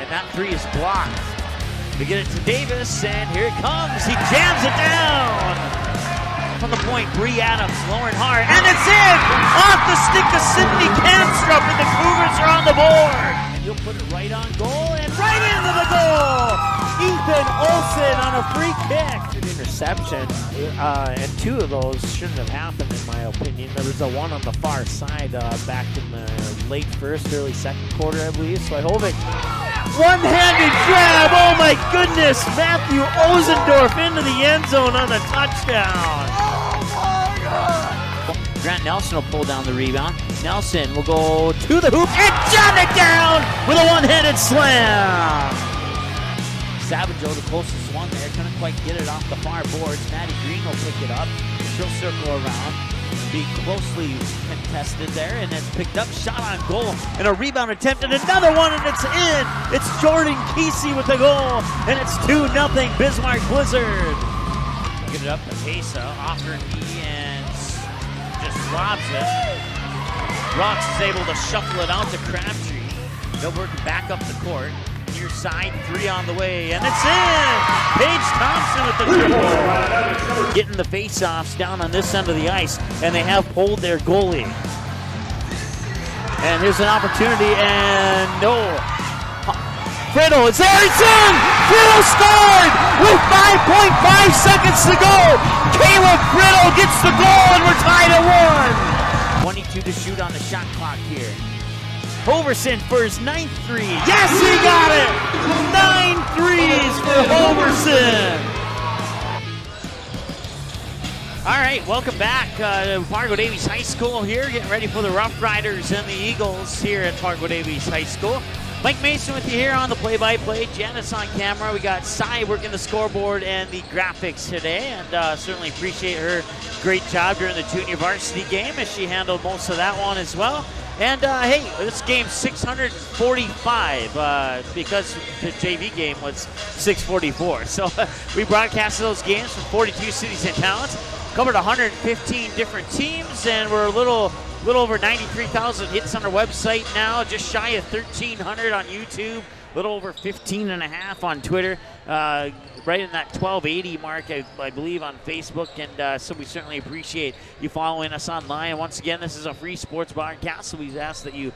and that three is blocked. We get it to Davis, and here it comes. He jams it down. From the point, Bree Adams, lowering hard, and it's in! Off the stick of Sydney Canstrup, and the Cougars are on the board. And he'll put it right on goal, and right into the goal! Ethan Olsen on a free kick. An interception, and two of those shouldn't have happened, in my opinion. There was a one on the far side back in the late first, early second quarter, I believe. So I hope it. One-handed grab, oh my goodness! Matthew Ozendorf into the end zone on the touchdown. Grant Nelson will pull down the rebound. Nelson will go to the hoop and jam it down with a one-handed slam. Savageau, the closest one there, couldn't quite get it off the far boards. Maddie Green will pick it up. She'll circle around. Be closely contested there, and it's picked up. Shot on goal, and a rebound attempt, and another one, and it's in. It's Jordan Kesey with the goal, and it's 2-0 Bismarck Blizzard. Get it up to Pesa, off her knee, and just lobs it. Rocks is able to shuffle it out to Crabtree. They'll work back up the court. Near side, three on the way, and it's in! Paige Thompson with the triple. Getting the face-offs down on this end of the ice, and they have pulled their goalie. And here's an opportunity, and no. Friddle is there, it's in! Friddle scored with 5.5 seconds to go! Caleb Friddle gets the goal, and we're tied at 1! 22 to shoot on the shot clock here. Hoverson for his 9th three. Yes, he got it! 9 threes for Hoverson. All right, welcome back to Fargo Davies High School here. Getting ready for the Roughriders and the Eagles here at Fargo Davies High School. Mike Mason with you here on the play-by-play. Janice on camera. We got Cy working the scoreboard and the graphics today, and certainly appreciate her great job during the junior varsity game as she handled most of that one as well. And hey, this game's 645 because the JV game was 644. So we broadcasted those games from 42 cities and towns, covered 115 different teams, and we're a little over 93,000 hits on our website now, just shy of 1,300 on YouTube, a little over 15.5 on Twitter. Right in that 1280 mark, I believe, on Facebook, and so we certainly appreciate you following us online. Once again, this is a free sports broadcast, so we ask that you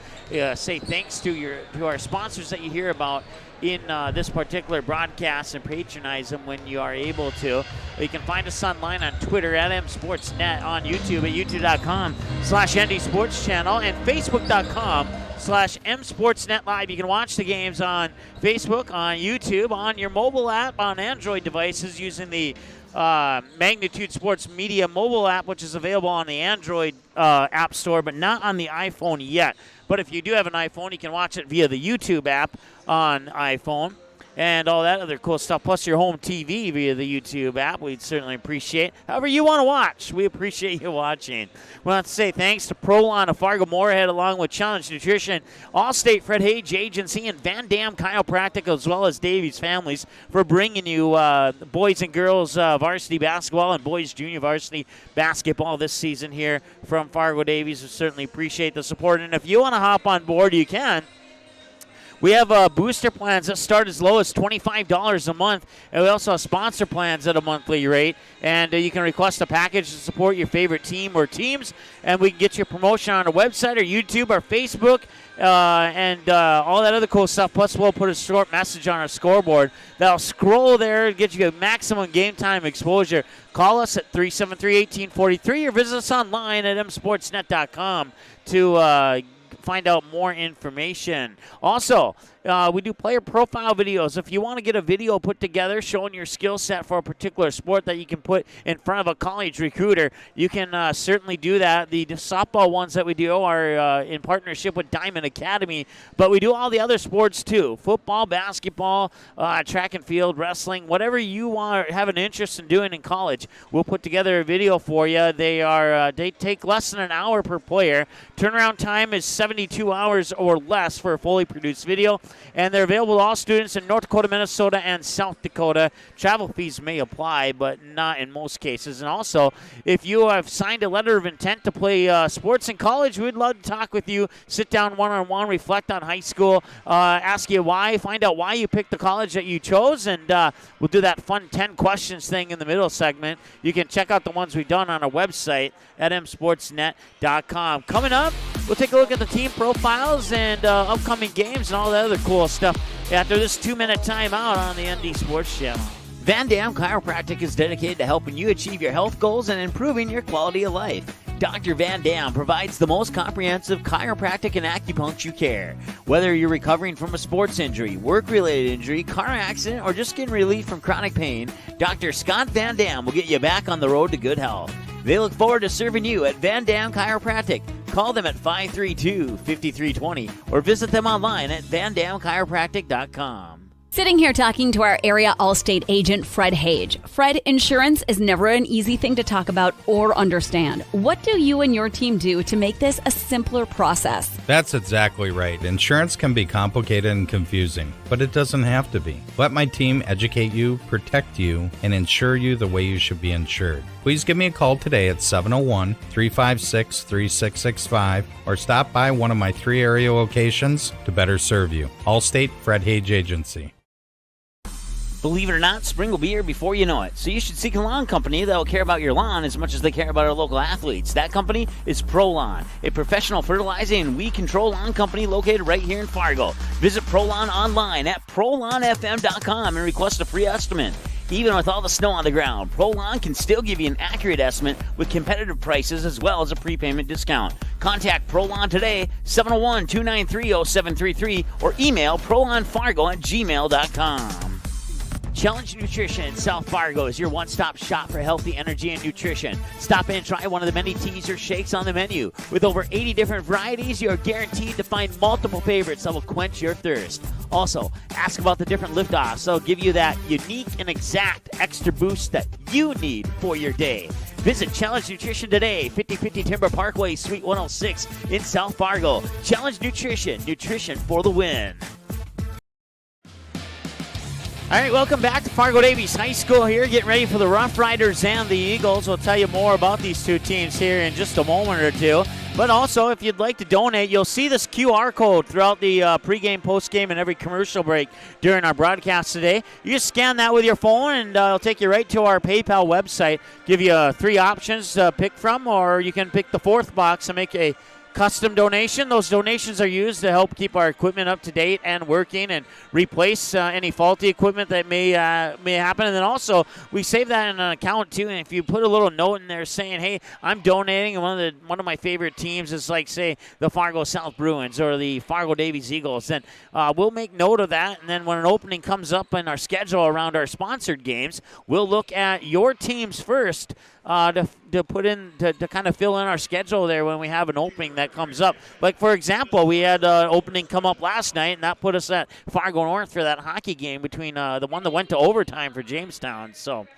say thanks to our sponsors that you hear about in this particular broadcast and patronize them when you are able to. You can find us online on Twitter at msportsnet, on YouTube at youtube.com/ND Sports Channel, and facebook.com/msportsnet live. You can watch the games on Facebook, on YouTube, on your mobile app, on Android devices using the Magnitude Sports Media mobile app, which is available on the Android app store, but not on the iPhone yet. But if you do have an iPhone, you can watch it via the YouTube app on iPhone and all that other cool stuff, plus your home TV via the YouTube app. We'd certainly appreciate however you want to watch. We appreciate you watching. We want to say thanks to Prolon of Fargo Moorhead, along with Challenge Nutrition, Allstate Fred Hage Agency, and Van Dam Chiropractic, as well as Davies Families, for bringing you boys and girls varsity basketball and boys junior varsity basketball this season here from Fargo Davies. We certainly appreciate the support, and if you want to hop on board, you can. We have booster plans that start as low as $25 a month, and we also have sponsor plans at a monthly rate. And you can request a package to support your favorite team or teams, and we can get you a promotion on our website or YouTube or Facebook and all that other cool stuff. Plus, we'll put a short message on our scoreboard that'll scroll there and get you maximum game time exposure. Call us at 373-1843 or visit us online at msportsnet.com to find out more information. Also, we do player profile videos. If you want to get a video put together showing your skill set for a particular sport that you can put in front of a college recruiter, you can certainly do that. The softball ones that we do are in partnership with Diamond Academy, but we do all the other sports too. Football, basketball, track and field, wrestling, whatever you want or have an interest in doing in college, we'll put together a video for you. They take less than an hour per player. Turnaround time is 7 72 hours or less for a fully produced video. And they're available to all students in North Dakota, Minnesota, and South Dakota. Travel fees may apply, but not in most cases. And also, if you have signed a letter of intent to play sports in college, we'd love to talk with you, sit down one-on-one, reflect on high school, ask you why, find out why you picked the college that you chose, and we'll do that fun 10 questions thing in the middle segment. You can check out the ones we've done on our website at msportsnet.com. Coming up, we'll take a look at the team profiles and upcoming games and all that other cool stuff after this 2-minute timeout on the ND Sports Channel. Van Dam Chiropractic is dedicated to helping you achieve your health goals and improving your quality of life. Dr. Van Dam provides the most comprehensive chiropractic and acupuncture care. Whether you're recovering from a sports injury, work-related injury, car accident, or just getting relief from chronic pain, Dr. Scott Van Dam will get you back on the road to good health. They look forward to serving you at Van Dam Chiropractic. Call them at 532-5320 or visit them online at vandamchiropractic.com. Sitting here talking to our area Allstate agent, Fred Hage. Fred, insurance is never an easy thing to talk about or understand. What do you and your team do to make this a simpler process? That's exactly right. Insurance can be complicated and confusing, but it doesn't have to be. Let my team educate you, protect you, and insure you the way you should be insured. Please give me a call today at 701-356-3665 or stop by one of my 3 area locations to better serve you. Allstate Fred Hage Agency. Believe it or not, spring will be here before you know it. So you should seek a lawn company that will care about your lawn as much as they care about our local athletes. That company is ProLawn, a professional fertilizing and weed control lawn company located right here in Fargo. Visit ProLawn online at prolawnfm.com and request a free estimate. Even with all the snow on the ground, ProLawn can still give you an accurate estimate with competitive prices as well as a prepayment discount. Contact ProLawn today, 701-293-0733, or email prolawnfargo@gmail.com. Challenge Nutrition in South Fargo is your one-stop shop for healthy energy and nutrition. Stop in and try one of the many teas or shakes on the menu. With over 80 different varieties, you are guaranteed to find multiple favorites that will quench your thirst. Also, ask about the different liftoffs. They'll give you that unique and exact extra boost that you need for your day. Visit Challenge Nutrition today, 5050 Timber Parkway, Suite 106 in South Fargo. Challenge Nutrition, nutrition for the win. All right, welcome back to Fargo Davies High School here, getting ready for the Roughriders and the Eagles. We'll tell you more about these two teams here in just a moment or two. But also, if you'd like to donate, you'll see this QR code throughout the pregame, postgame, and every commercial break during our broadcast today. You just scan that with your phone, and it'll take you right to our PayPal website. Give you 3 options to pick from, or you can pick the 4th box and make a custom donation. Those donations are used to help keep our equipment up to date and working and replace any faulty equipment that may happen. And then also, we save that in an account too. And if you put a little note in there saying, hey, I'm donating, and one of my favorite teams is like, say, the Fargo South Bruins or the Fargo Davies Eagles, then we'll make note of that. And then when an opening comes up in our schedule around our sponsored games, we'll look at your teams first to put in, to kind of fill in our schedule there when we have an opening that comes up. Like, for example, we had an opening come up last night, and that put us at Fargo North for that hockey game between the one that went to overtime for Jamestown. So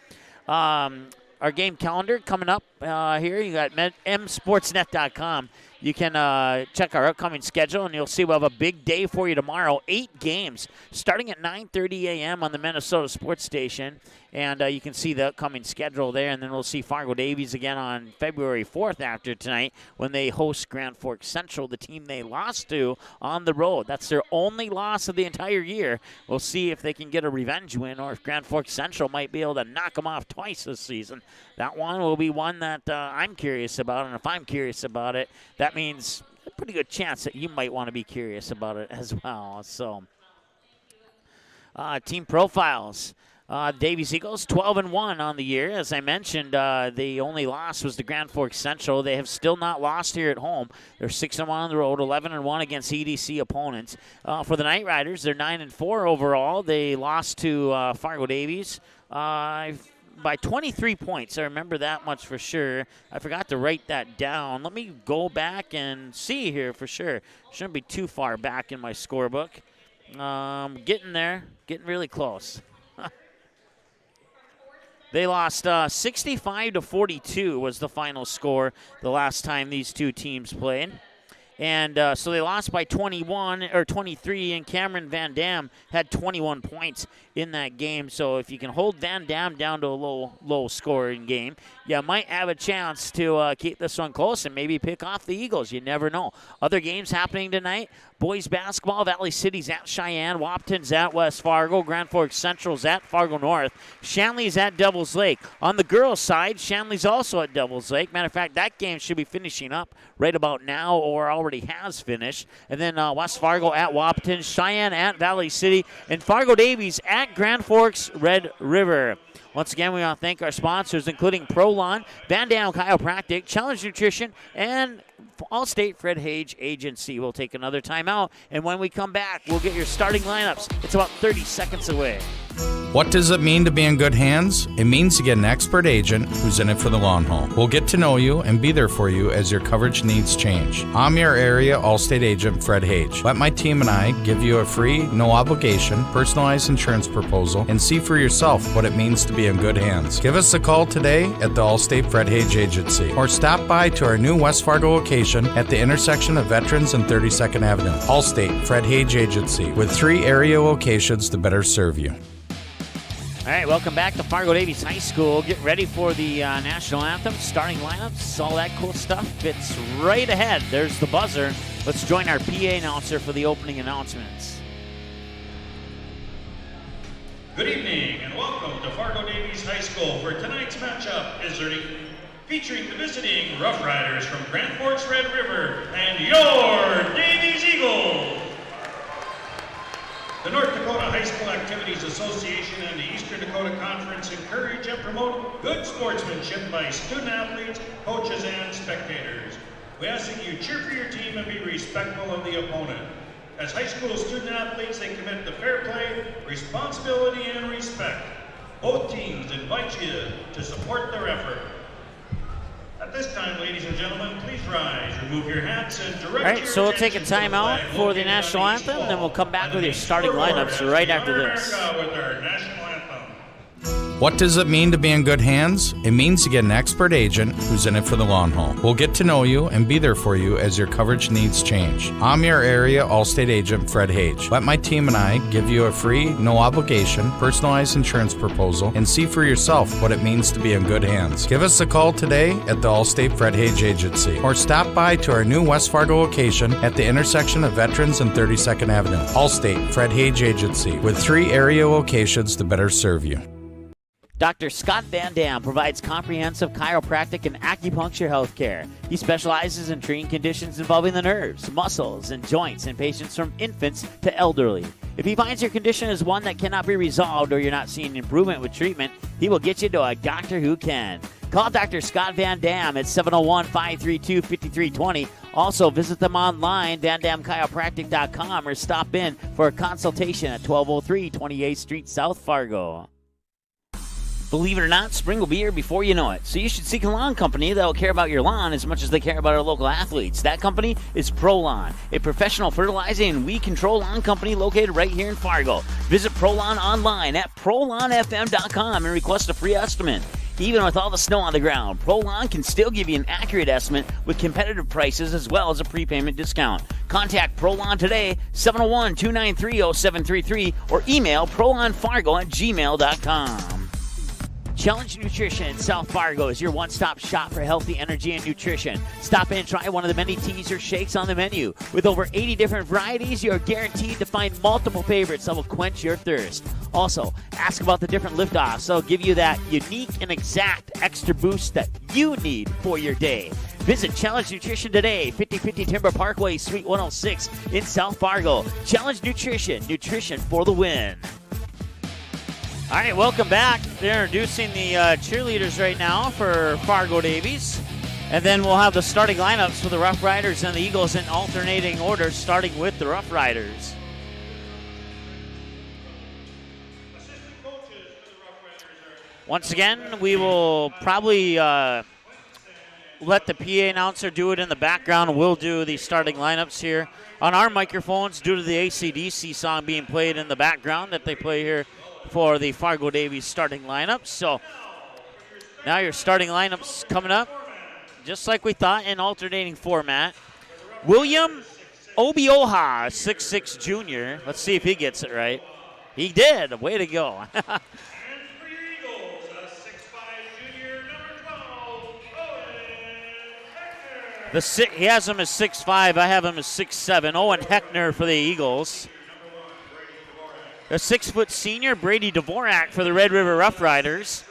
our game calendar coming up here, you got msportsnet.com. You can check our upcoming schedule, and you'll see we'll have a big day for you tomorrow. 8 games starting at 9:30 a.m. on the Minnesota Sports Station. And you can see the upcoming schedule there. And then we'll see Fargo Davies again on February 4th after tonight when they host Grand Forks Central, the team they lost to on the road. That's their only loss of the entire year. We'll see if they can get a revenge win or if Grand Forks Central might be able to knock them off twice this season. That one will be one that I'm curious about. And if I'm curious about it, that means a pretty good chance that you might want to be curious about it as well. So, team profiles. Davies Eagles 12-1 on the year. As I mentioned, the only loss was the Grand Forks Central. They have still not lost here at home. They're 6-1 on the road, 11-1 against EDC opponents. For the Night Riders, they're 9-4 overall. They lost to Fargo Davies by 23 points. I remember that much for sure. I forgot to write that down. Let me go back and see here for sure. Shouldn't be too far back in my scorebook. Getting there, getting really close. They lost 65-42 was the final score the last time these two teams played. And so they lost by 21 or 23, and Cameron Van Dam had 21 points in that game. So if you can hold Van Dam down to a low scoring game, you might have a chance to keep this one close and maybe pick off the Eagles. You never know. Other games happening tonight. Boys basketball, Valley City's at Cheyenne, Wapton's at West Fargo, Grand Forks Central's at Fargo North, Shanley's at Devils Lake. On the girls' side, Shanley's also at Devils Lake. Matter of fact, that game should be finishing up right about now or already has finished. And then West Fargo at Wapton, Cheyenne at Valley City, and Fargo Davies at Grand Forks Red River. Once again, we want to thank our sponsors, including ProLawn, Van Dam Chiropractic, Challenge Nutrition, and Allstate Fred Hage Agency. We'll take another timeout, and when we come back, we'll get your starting lineups. It's about 30 seconds away. What does it mean to be in good hands? It means to get an expert agent who's in it for the long haul. We'll get to know you and be there for you as your coverage needs change. I'm your area Allstate agent, Fred Hage. Let my team and I give you a free, no obligation, personalized insurance proposal and see for yourself what it means to be in good hands. Give us a call today at the Allstate Fred Hage Agency or stop by to our new West Fargo location at the intersection of Veterans and 32nd Avenue. Allstate Fred Hage Agency with 3 area locations to better serve you. All right, welcome back to Fargo Davies High School. Get ready for the national anthem, starting lineups, all that cool stuff. It's right ahead. There's the buzzer. Let's join our PA announcer for the opening announcements. Good evening and welcome to Fargo Davies High School for tonight's matchup featuring the visiting Roughriders from Grand Forks Red River and your Davies Eagles. The North Dakota High School Activities Association and the Eastern Dakota Conference encourage and promote good sportsmanship by student athletes, coaches, and spectators. We ask that you cheer for your team and be respectful of the opponent. As high school student athletes, they commit to fair play, responsibility, and respect. Both teams invite you to support their effort. At this time, ladies and gentlemen, please rise, remove your hats, and direct your All right, so we'll take a attention to the timeout flag for the located national on each anthem, wall. then we'll come back And with the your starting scoreboard lineups as right we after honor this. America with our national anthem. What does it mean to be in good hands? It means to get an expert agent who's in it for the long haul. We'll get to know you and be there for you as your coverage needs change. I'm your area Allstate agent, Fred Hage. Let my team and I give you a free, no obligation, personalized insurance proposal and see for yourself what it means to be in good hands. Give us a call today at the Allstate Fred Hage Agency or stop by to our new West Fargo location at the intersection of Veterans and 32nd Avenue. Allstate Fred Hage Agency with 3 area locations to better serve you. Dr. Scott Van Dam provides comprehensive chiropractic and acupuncture health care. He specializes in treating conditions involving the nerves, muscles, and joints in patients from infants to elderly. If he finds your condition is one that cannot be resolved or you're not seeing improvement with treatment, he will get you to a doctor who can. Call Dr. Scott Van Dam at 701-532-5320. Also, visit them online, vandamchiropractic.com, or stop in for a consultation at 1203 28th Street, South Fargo. Believe it or not, spring will be here before you know it. So you should seek a lawn company that will care about your lawn as much as they care about our local athletes. That company is ProLawn, a professional fertilizing and weed control lawn company located right here in Fargo. Visit ProLawn online at prolawnfm.com and request a free estimate. Even with all the snow on the ground, ProLawn can still give you an accurate estimate with competitive prices as well as a prepayment discount. Contact ProLawn today, 701-293-0733, or email prolawnfargo@gmail.com. Challenge Nutrition in South Fargo is your one-stop shop for healthy energy and nutrition. Stop in and try one of the many teas or shakes on the menu. With over 80 different varieties, you're guaranteed to find multiple favorites that will quench your thirst. Also, ask about the different liftoffs. They'll give you that unique and exact extra boost that you need for your day. Visit Challenge Nutrition today, 5050 Timber Parkway, Suite 106 in South Fargo. Challenge Nutrition, nutrition for the win. All right, welcome back. They're introducing the cheerleaders right now for Fargo Davies. And then we'll have the starting lineups for the Roughriders and the Eagles in alternating order, starting with the Roughriders. Once again, we will probably let the PA announcer do it in the background. We'll do the starting lineups here on our microphones due to the AC/DC song being played in the background that they play here for the Fargo Davies starting lineup. So now your starting lineups coming up, just like we thought, in alternating format. William Obioha, 6'6" junior. Let's see if he gets it right. He did. Way to go. And for your Eagles, a 6'5" junior, number 12, Owen Heckner. He has him as 6'5". I have him as 6'7". Owen Heckner for the Eagles. A 6-foot senior, Brady Dvorak for the Red River Roughriders.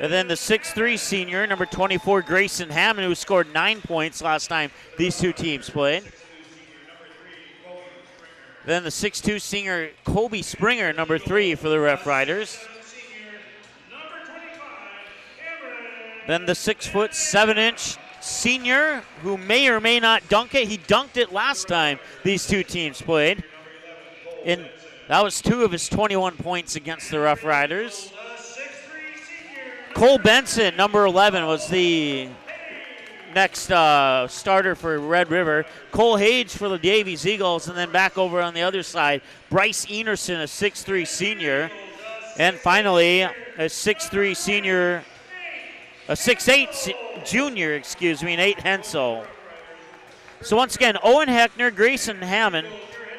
And then the 6'3" senior, number 24, Grayson Hammond, who scored 9 points last time these two teams played. Then the 6'2" senior, Kobe Springer, number 3 for the Roughriders. Then the 6', 7" senior, who may or may not dunk it. He dunked it last time these two teams played. And that was 2 of his 21 points against the Roughriders. Cole Benson, number 11, was the next starter for Red River. Cole Hage for the Davies Eagles, and then back over on the other side, Bryce Enerson, a 6'3" senior. And finally, a 6'3" senior, a 6'8" junior, Nate Hensel. So once again, Owen Heckner, Grayson Hammond,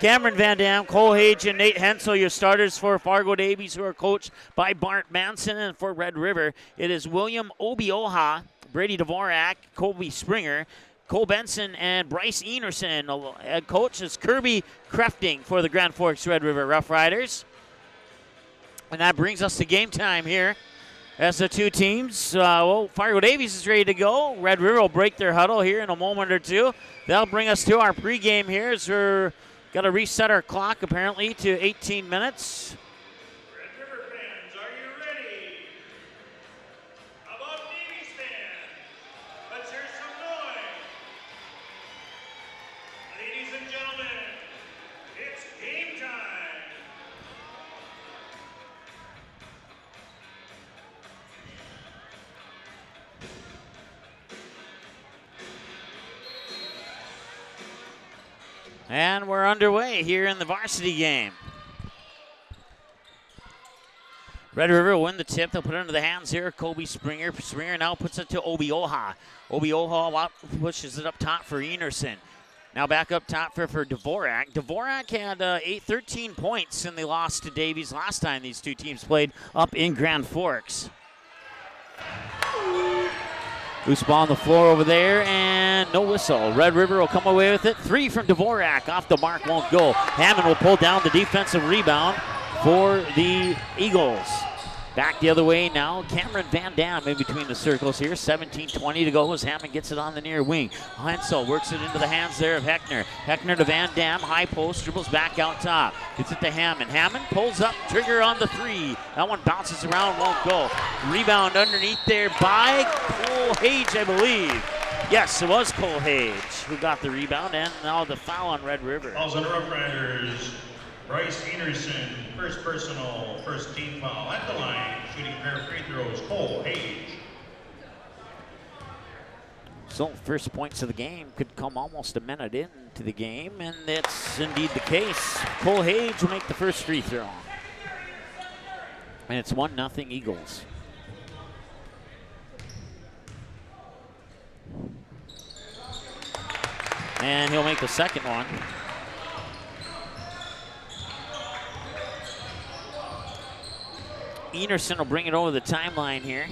Cameron Van Dam, Cole Hage, and Nate Hensel, your starters for Fargo Davies, who are coached by Bart Manson. And for Red River, it is William Obioha, Brady Dvorak, Kobe Springer, Cole Benson, and Bryce Enerson. Head coach is Kirby Crefting for the Grand Forks Red River Roughriders. And that brings us to game time here. As the two teams, Fargo Davies is ready to go. Red River will break their huddle here in a moment or two. That'll bring us to our pregame here as we're got to reset our clock apparently to 18 minutes. Red River fans, are you ready? How about Davies fans? Let's hear some noise. Ladies and gentlemen, it's game time. And we're underway here in the varsity game. Red River will win the tip. They'll put it into the hands here of Kobe Springer. Springer now puts it to Obioha. Obioha pushes it up top for Enerson. Now back up top for Dvorak. Dvorak had 13 points in the loss to Davies last time these two teams played up in Grand Forks. Loose ball on the floor over there, and no whistle. Red River will come away with it. 3 from Dvorak. Off the mark, won't go. Hammond will pull down the defensive rebound for the Eagles. Back the other way now. Cameron Van Dam in between the circles here. 17-20 to go as Hammond gets it on the near wing. Hensel works it into the hands there of Heckner. Heckner to Van Dam. High post. Dribbles back out top. Gets it to Hammond. Hammond pulls up. Trigger on the 3. That one bounces around. Won't go. Rebound underneath there by Cole Hage, I believe. Yes, it was Cole Hage who got the rebound. And now the foul on Red River. Falls on Roughriders. Bryce Enerson, first personal, first team foul at the line. Shooting pair of free throws, Cole Hage. So first points of the game could come almost a minute into the game, and that's indeed the case. Cole Hage will make the first free throw. And it's 1-0 Eagles. And he'll make the second one. Enerson will bring it over the timeline here.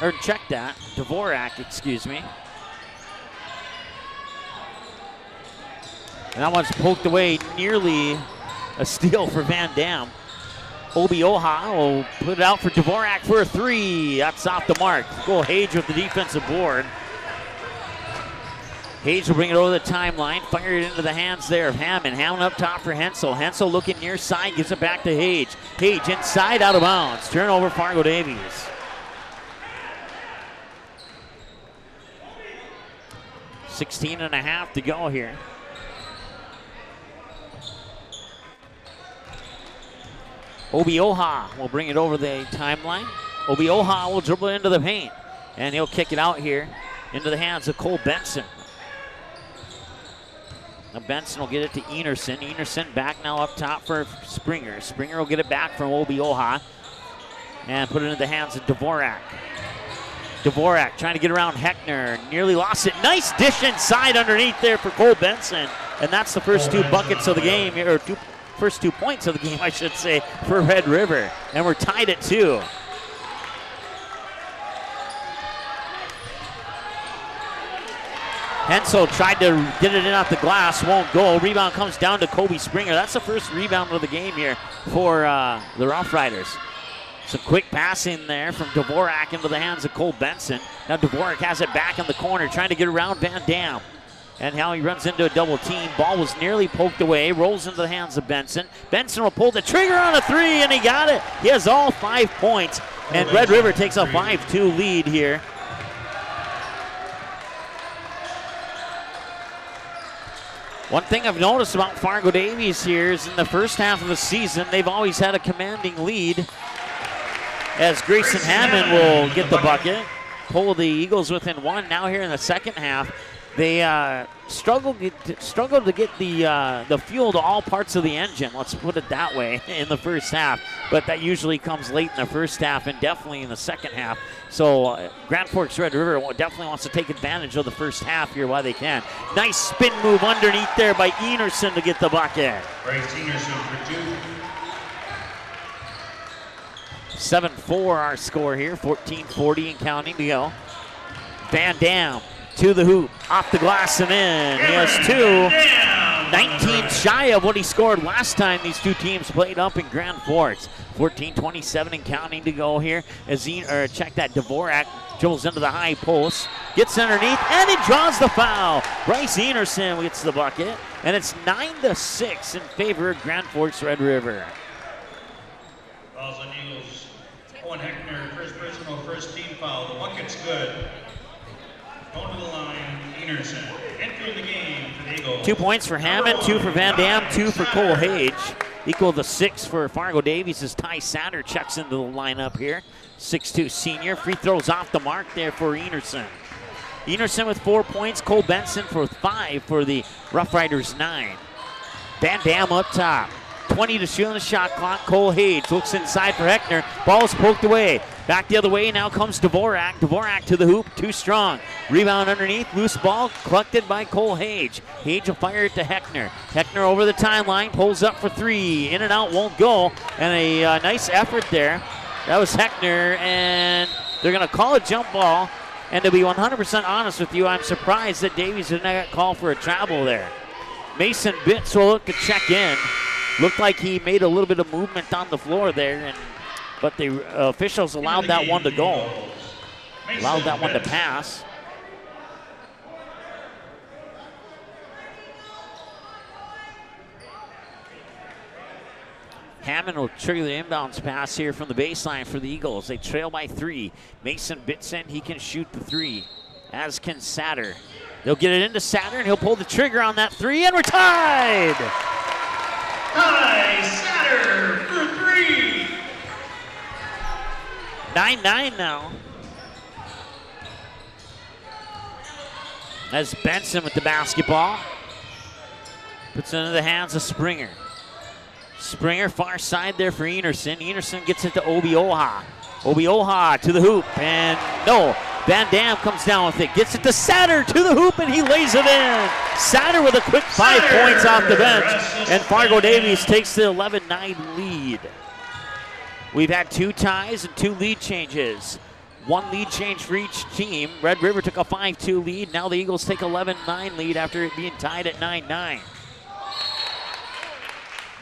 Or check that. Dvorak, excuse me. And that one's poked away, nearly a steal for Van Dam. Obioha will put it out for Dvorak for a 3. That's off the mark. Cole Hage with the defensive board. Hage will bring it over the timeline, fire it into the hands there of Hammond. Hammond up top for Hensel. Hensel looking near side, gives it back to Hage. Hage inside, out of bounds. Turnover, Fargo Davies. .16.5 to go here. Obioha will bring it over the timeline. Obioha will dribble into the paint, and he'll kick it out here into the hands of Cole Benson. Now Benson will get it to Enerson. Enerson back now up top for Springer. Springer will get it back from Obioha and put it into the hands of Dvorak. Dvorak trying to get around Heckner. Nearly lost it. Nice dish inside underneath there for Cole Benson. And that's the first 2 buckets of the game, or first 2 points of the game, I should say, for Red River. And we're tied at 2. Hensel tried to get it in off the glass, won't go. Rebound comes down to Kobe Springer. That's the first rebound of the game here for the Roughriders. Some quick passing there from Dvorak into the hands of Cole Benson. Now Dvorak has it back in the corner, trying to get around Van Dam. And how he runs into a double team. Ball was nearly poked away, rolls into the hands of Benson. Benson will pull the trigger on a 3, and he got it. He has all 5 points, and Red River takes a 5-2 lead here. One thing I've noticed about Fargo Davies here is in the first half of the season, they've always had a commanding lead, as Grayson Hammond will get the bucket, pull the Eagles within 1. Now here in the second half, they struggled to get the fuel to all parts of the engine, let's put it that way, in the first half. But that usually comes late in the first half and definitely in the second half. So Grand Forks Red River definitely wants to take advantage of the first half here while they can. Nice spin move underneath there by Enerson to get the bucket. Bryce Enerson for 2. 7-4 our score here, 14:40 and counting to go. Van Dam to the hoop, off the glass and in. He has 2, 19 shy of what he scored last time these 2 teams played up in Grand Forks. 14:27 and counting to go here. As check that, Dvorak dribbles into the high post, gets underneath, and he draws the foul. Bryce Enerson gets the bucket, and it's 9-6 in favor of Grand Forks Red River. Fouls on Eagles. Owen Heckner, first personal, first team foul. The bucket's good. Going to the line, Enerson. Entering the game for the Eagles. 2 points for Hammond, 2 for Van Dam, 2 for Cole Hage. Equal to 6 for Fargo Davies as Ty Satter checks into the lineup here. 6'2 senior. Free throws off the mark there for Enerson. Enerson with 4 points. Cole Benson for 5 for the Roughriders 9. Van Dam up top. 20 to shoot on the shot clock. Cole Hage looks inside for Heckner. Ball is poked away. Back the other way. Now comes Dvorak. Dvorak to the hoop. Too strong. Rebound underneath. Loose ball collected by Cole Hage. Hage will fire it to Heckner. Heckner over the timeline. Pulls up for 3. In and out. Won't go. And a nice effort there. That was Heckner. And they're going to call a jump ball. And to be 100% honest with you, I'm surprised that Davies did not get called for a travel there. Mason Bitts will look to check in. Looked like he made a little bit of movement on the floor there, but the officials allowed that one to go. Allowed that one to pass. Hammond will trigger the inbounds pass here from the baseline for the Eagles. They trail by 3. Mason Bitson, he can shoot the 3, as can Satter. They'll get it into Satter, and he'll pull the trigger on that 3, and we're tied! Ty Satter for 3. 9-9 now. As Benson with the basketball. Puts it into the hands of Springer. Springer far side there for Enerson. Enerson gets it to Obioha. Obioha to the hoop, and no. Van Dam comes down with it, gets it to Satter to the hoop, and he lays it in. Satter with a quick 5 points off the bench, and Fargo Davies takes the 11-9 lead. We've had 2 ties and 2 lead changes. 1 lead change for each team. Red River took a 5-2 lead. Now the Eagles take 11-9 lead after it being tied at 9-9.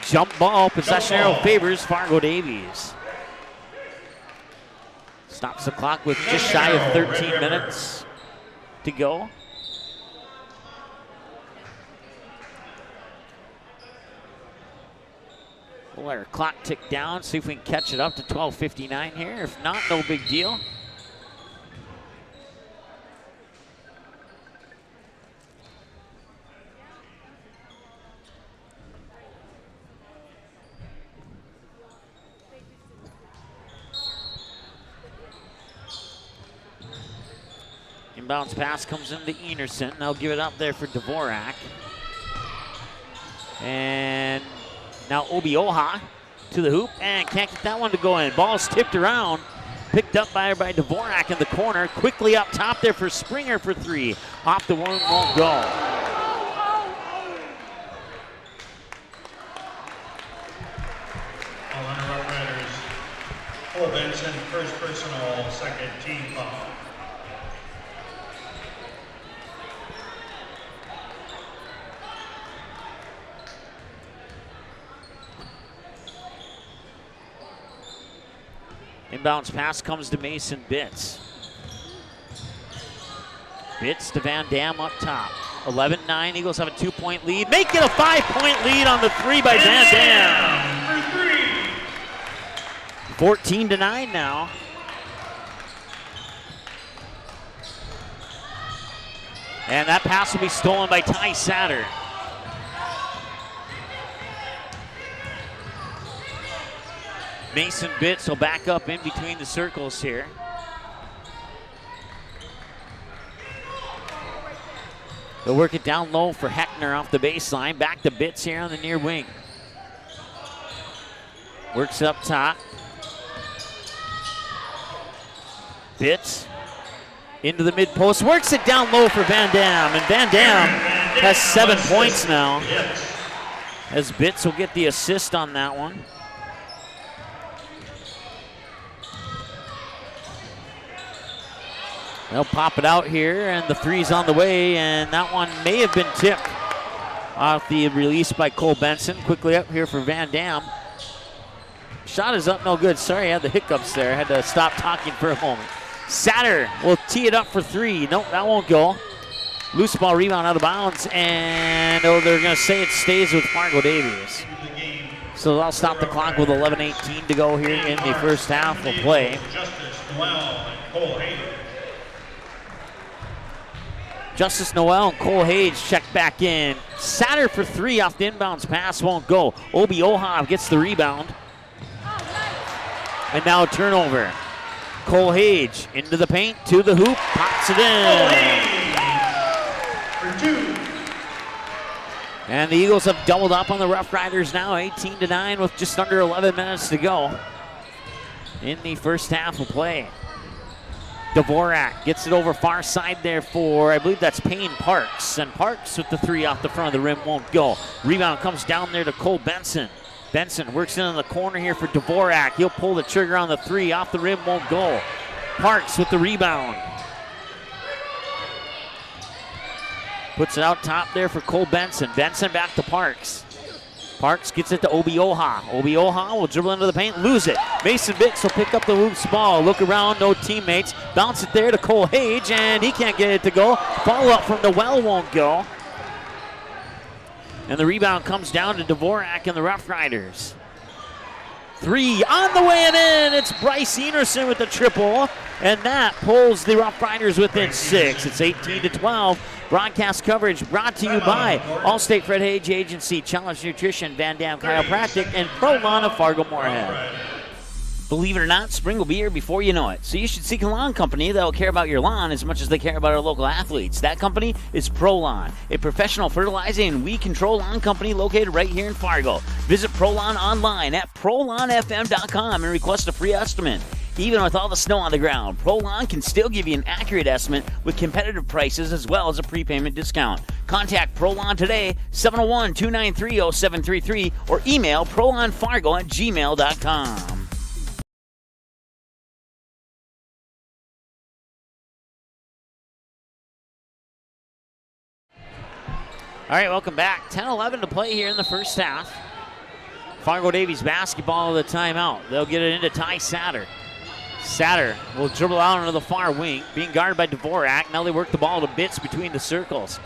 Jump ball, possession arrow favors Fargo Davies. Stops the clock with just shy of 13 minutes to go. We'll let our clock tick down, see if we can catch it up to 12:59 here. If not, no big deal. Inbounds pass comes into Enerson. They'll give it up there for Dvorak. And now Obioha to the hoop and can't get that one to go in. Ball's tipped around Picked up by Dvorak in the corner. Quickly up top there for Springer for three. Off the one, won't go. On the Roughriders, Cole Benson, first personal, second team foul. Inbounds pass comes to Mason Bitts. Bitts to Van Dam up top. 11-9, Eagles have a 2-point lead. Make it a 5-point lead on the three by Van Dam. 14-9 now. And that pass will be stolen by Ty Satter. Mason Bitts will back up in between the circles here. They'll work it down low for Heckner off the baseline. Back to Bitts here on the near wing. Works up top. Bitts into the mid post. Works it down low for Van Dam. And Van Dam has 7 points now. As Bitts will get the assist on that one. They'll pop it out here, and the three's on the way, and that one may have been tipped off the release by Cole Benson. Quickly up here for Van Dam. Shot is up, no good. Sorry, I had the hiccups there. I had to stop talking for a moment. Satter will tee it up for three. Nope, that won't go. Loose ball rebound out of bounds, and they're going to say it stays with Fargo Davies. So I'll stop the clock with 11:18 to go here in the first half of play. Justice Noel and Cole Hayes check back in. Satter for three off the inbounds pass, won't go. Obi Ohav gets the rebound. And now a turnover. Cole Hayes into the paint, to the hoop, pops it in. And the Eagles have doubled up on the Roughriders now, 18-9 with just under 11 minutes to go in the first half of play. Dvorak gets it over far side there for, I believe that's Payne Parks. And Parks with the three off the front of the rim won't go. Rebound comes down there to Cole Benson. Benson works in the corner here for Dvorak. He'll pull the trigger on the three. Off the rim, won't go. Parks with the rebound. Puts it out top there for Cole Benson. Benson back to Parks. Parks gets it to Obi Oha. Obi Oha will dribble into the paint, lose it. Mason Bitts will pick up the loose ball. Look around, no teammates. Bounce it there to Cole Hayes, and he can't get it to go. Follow up from Noel won't go. And the rebound comes down to Dvorak and the Roughriders. Three on the way and in. It's Bryce Enerson with the triple, and that pulls the Roughriders within 6. It's 18-12. Broadcast coverage brought to you by Allstate Fred Hage Agency, Challenge Nutrition, Van Dam Chiropractic, and Pro Lawn of Fargo Moorhead. Believe it or not, spring will be here before you know it. So you should seek a lawn company that will care about your lawn as much as they care about our local athletes. That company is Pro Lawn, a professional fertilizing and weed control lawn company located right here in Fargo. Visit Pro Lawn online at prolawnfm.com and request a free estimate. Even with all the snow on the ground, Pro Lawn can still give you an accurate estimate with competitive prices as well as a prepayment discount. Contact Pro Lawn today, 701-293-0733, or email prolawnfargo@gmail.com. All right, welcome back. 10-11 to play here in the first half. Fargo Davies basketball with a timeout. They'll get it into Ty Satter. Satter will dribble out into the far wing, being guarded by Dvorak. Now they work the ball to Bitts between the circles.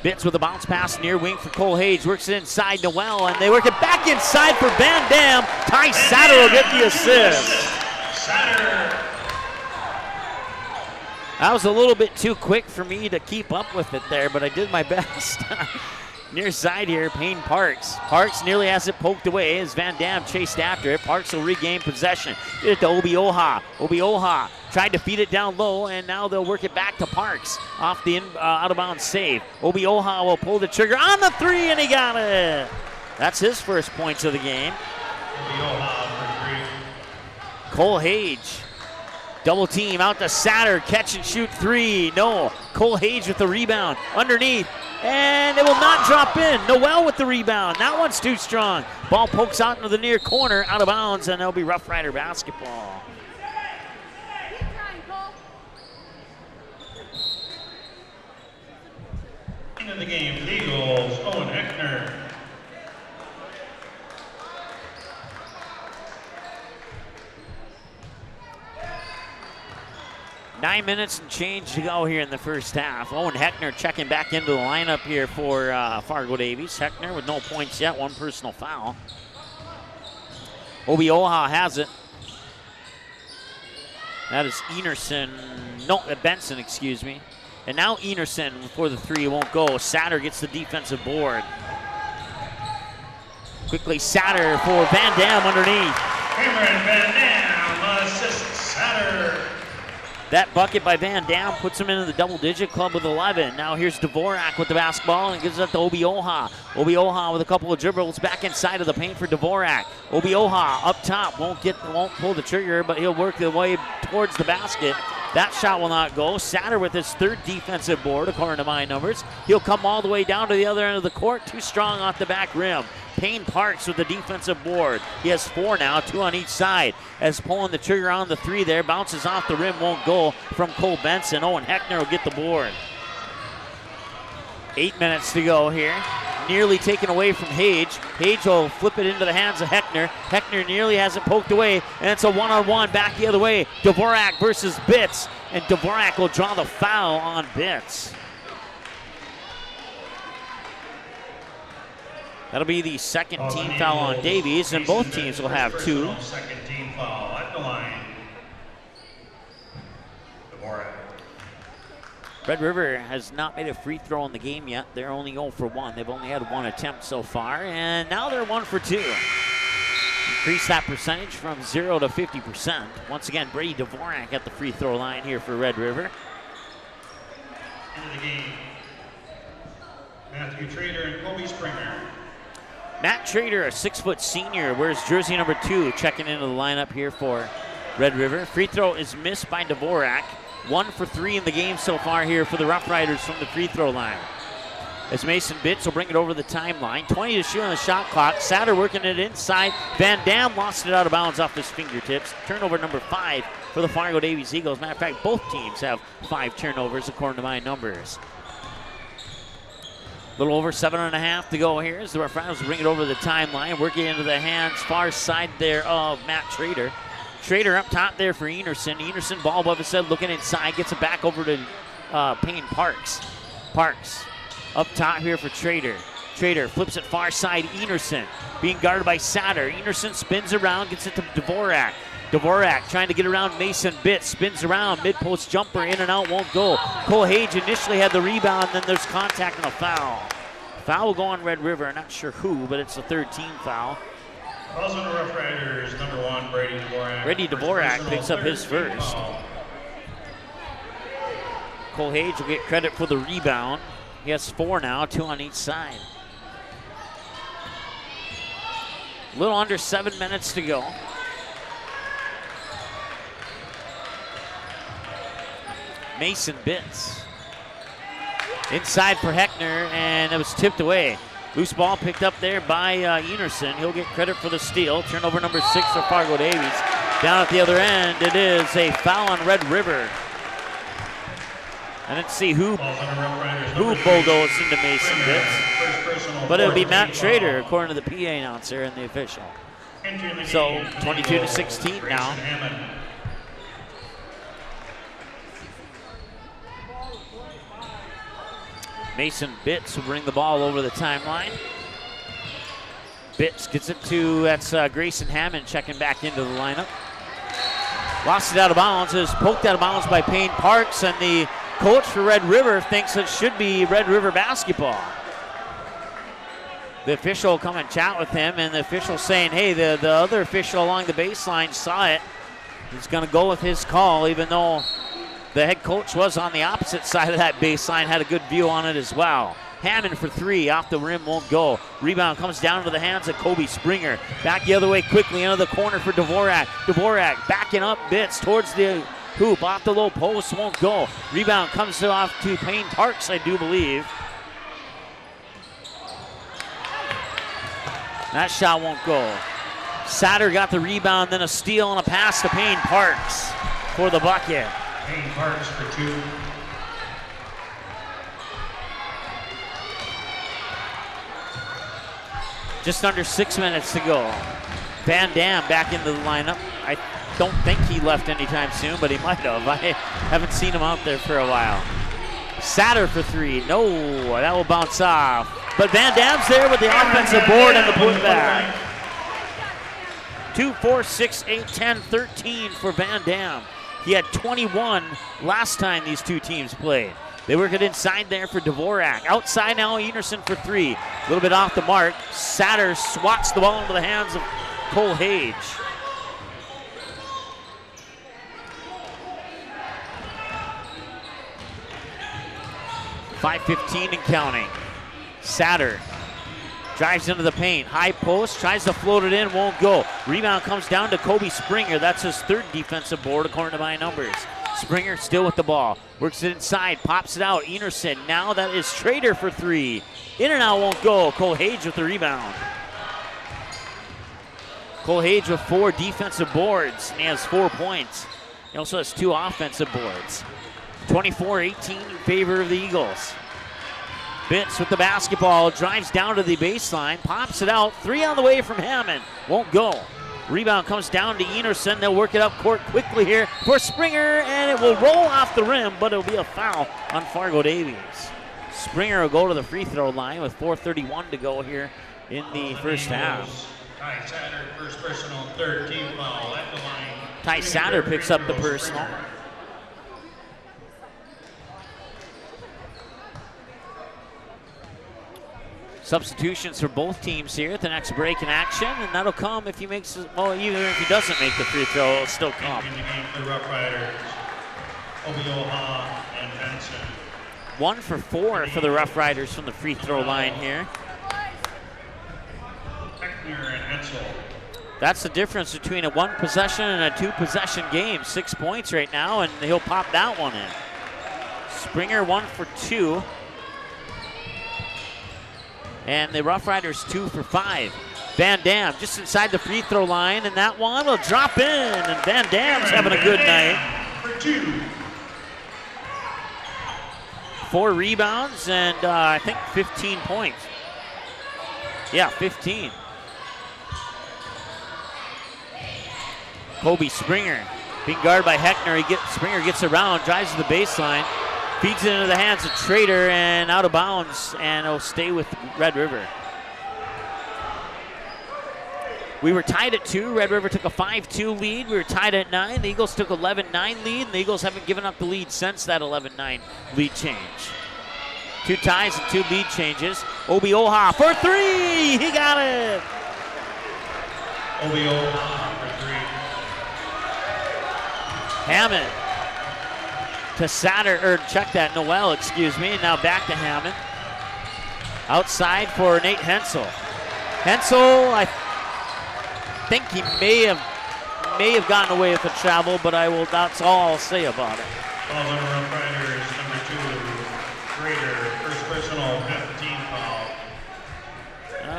Bitts with a bounce pass near wing for Cole Hayes. Works it inside Noel, and they work it back inside for Van Dam. Ty Satter will get the assist. That was a little bit too quick for me to keep up with it there, but I did my best. Near side here, Payne Parks. Parks nearly has it poked away as Van Dam chased after it. Parks will regain possession. Get it to Obi Oha. Obi Oha tried to feed it down low, and now they'll work it back to Parks off the out-of-bounds save. Obi Oha will pull the trigger on the three, and he got it. That's his first points of the game. Cole Hayes Double team out to Satter, catch and shoot three. No. Cole Hage with the rebound underneath. And it will not drop in. Noel with the rebound. That one's too strong. Ball pokes out into the near corner, out of bounds, and it'll be Rough Rider basketball. Into the game, the Eagles, Owen Heckner. 9 minutes and change to go here in the first half. Owen Heckner checking back into the lineup here for Fargo Davies. Heckner with no points yet, one personal foul. Obioha has it. That is Benson, excuse me. And now Enerson for the three, won't go. Satter gets the defensive board. Quickly Satter for Van Dam underneath. Cameron Van Dam assists Satter. That bucket by Van Dam puts him into the double-digit club with 11. Now here's Dvorak with the basketball and gives it up to Obioha. Obioha with a couple of dribbles back inside of the paint for Dvorak. Obioha up top, won't pull the trigger, but he'll work the way towards the basket. That shot will not go. Satter with his third defensive board, according to my numbers. He'll come all the way down to the other end of the court. Too strong off the back rim. Payne Parks with the defensive board. He has four now, two on each side. As pulling the trigger on the three there, bounces off the rim, won't go from Cole Benson. Owen Heckner will get the board. 8 minutes to go here. Nearly taken away from Hage. Hage will flip it into the hands of Heckner. Heckner nearly has it poked away, and it's a one-on-one back the other way. Dvorak versus Bitts, and Dvorak will draw the foul on Bitts. That'll be the second team foul on Davies, and both teams will have two. Second team foul at the line. Dvorak. Red River has not made a free throw in the game yet. They're only 0 for 1. They've only had one attempt so far, and now they're 1 for 2. Increase that percentage from 0 to 50%. Once again, Brady Dvorak at the free throw line here for Red River. Into the game, Matthew Trader and Kobe Springer. Matt Trader, a 6-foot senior, wears jersey number 2, checking into the lineup here for Red River. Free throw is missed by Dvorak. 1 for 3 in the game so far here for the Roughriders from the free throw line. As Mason Bitts will bring it over the timeline. 20 to shoot on the shot clock. Satter working it inside. Van Dam lost it out of bounds off his fingertips. Turnover number 5 for the Fargo Davies Eagles. Matter of fact, both teams have 5 turnovers according to my numbers. A little over 7.5 to go here as the Roughriders bring it over the timeline. Working into the hands far side there of Matt Trader. Trader up top there for Enerson. Enerson ball above his head looking inside. Gets it back over to Payne Parks. Parks up top here for Trader. Trader flips it far side. Enerson being guarded by Satter. Enerson spins around, gets it to Dvorak. Dvorak trying to get around Mason Bitts. Spins around, mid-post jumper, in and out, won't go. Cole Hage initially had the rebound, then there's contact and a foul. Foul will go on Red River. Not sure who, but it's the third team foul. Calls on the Roughriders, number 1, Brady Dvorak. Brady Dvorak picks up his first. Cole Hage will get credit for the rebound. He has 4 now, 2 on each side. A little under 7 minutes to go. Mason Bitts. Inside for Heckner, and it was tipped away. Loose ball picked up there by Enerson. He'll get credit for the steal. Turnover number 6 for Fargo Davies. Down at the other end, it is a foul on Red River. I didn't see who bulldozed into Mason Bitts, but it'll be Matt Trader, according to the PA announcer and the official. So 22 to 16 now. Mason Bitts will bring the ball over the timeline. Bitts gets it to, that's Grayson Hammond checking back into the lineup. Lost it out of bounds. It was poked out of bounds by Payne Parks, and the coach for Red River thinks it should be Red River basketball. The official will come and chat with him, and the official saying, hey, the other official along the baseline saw it. He's going to go with his call, even though the head coach was on the opposite side of that baseline, had a good view on it as well. Hammond for 3, off the rim, won't go. Rebound comes down to the hands of Kobe Springer. Back the other way quickly into the corner for Dvorak. Dvorak backing up Bitts towards the Hoop off the low post, won't go. Rebound comes off to Payne Parks, I do believe. That shot won't go. Satter got the rebound, then a steal and a pass to Payne Parks for the bucket. Payne Parks for 2. Just under 6 minutes to go. Van Dam back into the lineup. I don't think he left anytime soon, but he might have. I haven't seen him out there for a while. Satter for 3. No, that will bounce off. But Van Dam's there with the offensive board and the putback. 2, 4, 6, 8, 10, 13 for Van Dam. He had 21 last time these two teams played. They work it inside there for Dvorak. Outside now, Enerson for 3. A little bit off the mark. Satter swats the ball into the hands of Cole Hage. .5:15 and counting. Satter drives into the paint. High post, tries to float it in, won't go. Rebound comes down to Kobe Springer. That's his 3rd defensive board according to my numbers. Springer still with the ball. Works it inside, pops it out. Enerson, now that is Trader for 3. In and out won't go. Cole Hage with the rebound. Cole Hage with 4 defensive boards, and he has 4 points. He also has 2 offensive boards. 24-18 in favor of the Eagles. Bitts with the basketball, drives down to the baseline, pops it out. 3 on the way from Hammond, won't go. Rebound comes down to Enerson. They'll work it up court quickly here for Springer, and it will roll off the rim, but it'll be a foul on Fargo Davies. Springer will go to the free throw line with 4:31 to go here in the first half. Ty Satter, first personal, 3rd team foul at the line. Ty Satter picks up the personal. Substitutions for both teams here at the next break in action, and that'll come if he makes, well, even if he doesn't make the free throw, it'll still come. In the game for the Roughriders, Obioha and Benson. 1 for 4 for the Roughriders from the free throw line here. Heckner and Hensel. That's the difference between a 1 possession and a 2 possession game. 6 points right now, and he'll pop that one in. Springer 1 for 2. And the Roughriders 2 for 5. Van Dam just inside the free throw line, and that one will drop in, and Van Dam's having a good night. For 2. 4 rebounds and I think 15 points. Yeah, 15. Kobe Springer being guarded by Heckner. Springer gets around, drives to the baseline, feeds it into the hands of Trader, and out of bounds, and it'll stay with Red River. We were tied at 2. Red River took a 5-2 lead. We were tied at 9. The Eagles took 11-9 lead, and the Eagles haven't given up the lead since that 11-9 lead change. 2 ties and 2 lead changes. Obioha for 3. He got it. Obioha for 3. Hammond to Satter, or check that, Noel, excuse me. Now back to Hammond. Outside for Nate Hensel. Hensel, I think he may have gotten away with the travel, but that's all I'll say about it. Falls on Roughriders, number 2, Trader, first personal, 15 foul.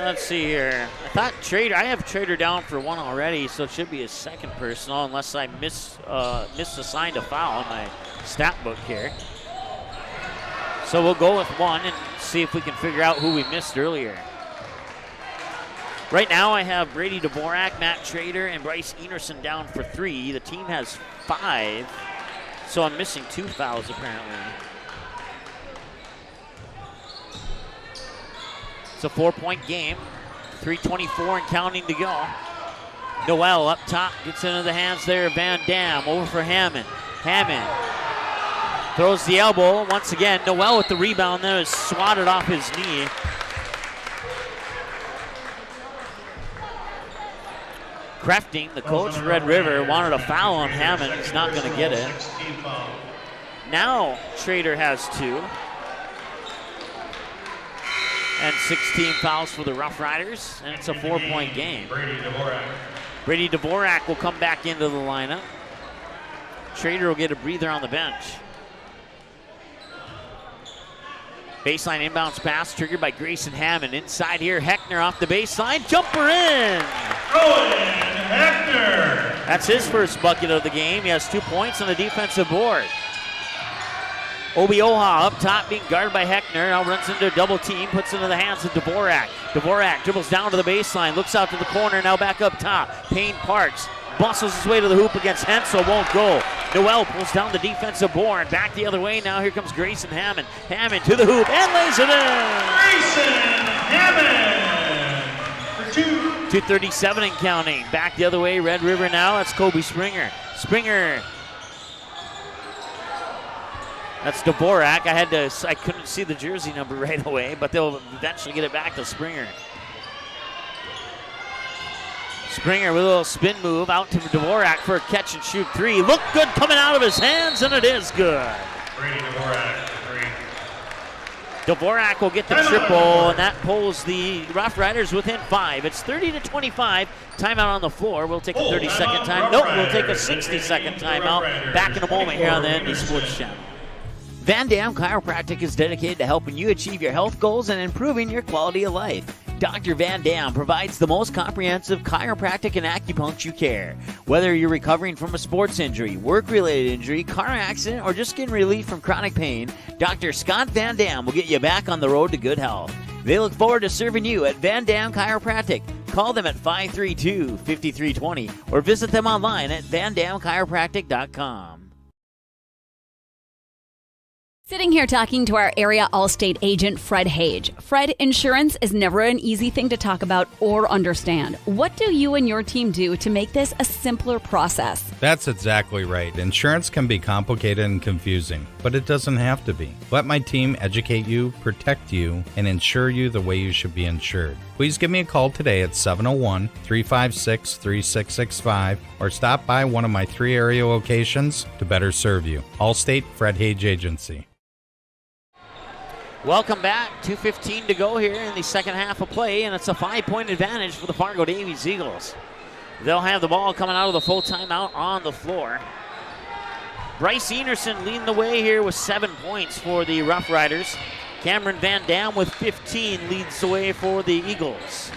Let's see here. I have Trader down for 1 already, so it should be his 2nd personal, unless I misassigned a foul in my stat book here. So we'll go with 1 and see if we can figure out who we missed earlier. Right now I have Brady Dvorak, Matt Trader, and Bryce Enerson down for 3. The team has 5, so I'm missing 2 fouls apparently. It's a 4-point game. 3:24 and counting to go. Noel up top, gets into the hands there of Van Dam. Over for Hammond. Hammond throws the elbow once again. Noel with the rebound there is swatted off his knee. Crafting, the coach of Red River, wanted a foul on Hammond. He's not going to get it. Now Trader has 2. And 16 fouls for the Roughriders, and it's a 4-point game. Brady Dvorak. Brady Dvorak will come back into the lineup. Trader will get a breather on the bench. Baseline inbounds pass triggered by Grayson Hammond. Inside here, Heckner off the baseline. Jumper in! Owen Heckner! That's his first bucket of the game. He has 2 points on the defensive board. Obioha up top being guarded by Heckner. Now runs into a double team, puts it into the hands of Dvorak. Dvorak dribbles down to the baseline, looks out to the corner, now back up top. Payne Parks bustles his way to the hoop against Hensel, won't go. Noel pulls down the defensive board. Back the other way, now here comes Grayson Hammond. Hammond to the hoop and lays it in! Grayson Hammond for 2. 2:37 and counting. Back the other way, Red River now. That's Kobe Springer. Springer. That's Dvorak. I couldn't see the jersey number right away, but they'll eventually get it back to Springer. Springer with a little spin move out to Dvorak for a catch and shoot three. Look good coming out of his hands, and it is good. Brady Dvorak for 3. Dvorak will get the triple, and that pulls the Roughriders within 5. It's 30-25. Timeout on the floor. We'll take a 30-second time. Nope, we'll take a 60-second timeout. Back in a moment here on the ND Sports Channel. Van Dam Chiropractic is dedicated to helping you achieve your health goals and improving your quality of life. Dr. Van Dam provides the most comprehensive chiropractic and acupuncture care. Whether you're recovering from a sports injury, work-related injury, car accident, or just getting relief from chronic pain, Dr. Scott Van Dam will get you back on the road to good health. They look forward to serving you at Van Dam Chiropractic. Call them at 532-5320 or visit them online at vandamchiropractic.com. Sitting here talking to our area Allstate agent, Fred Hage. Fred, insurance is never an easy thing to talk about or understand. What do you and your team do to make this a simpler process? That's exactly right. Insurance can be complicated and confusing, but it doesn't have to be. Let my team educate you, protect you, and insure you the way you should be insured. Please give me a call today at 701-356-3665 or stop by one of my 3 area locations to better serve you. Allstate Fred Hage Agency. Welcome back. 2:15 to go here in the second half of play, and it's a 5-point advantage for the Fargo Davies Eagles. They'll have the ball coming out of the full timeout on the floor. Bryce Enerson leading the way here with 7 points for the Roughriders. Cameron Van Dam with 15 leads the way for the Eagles.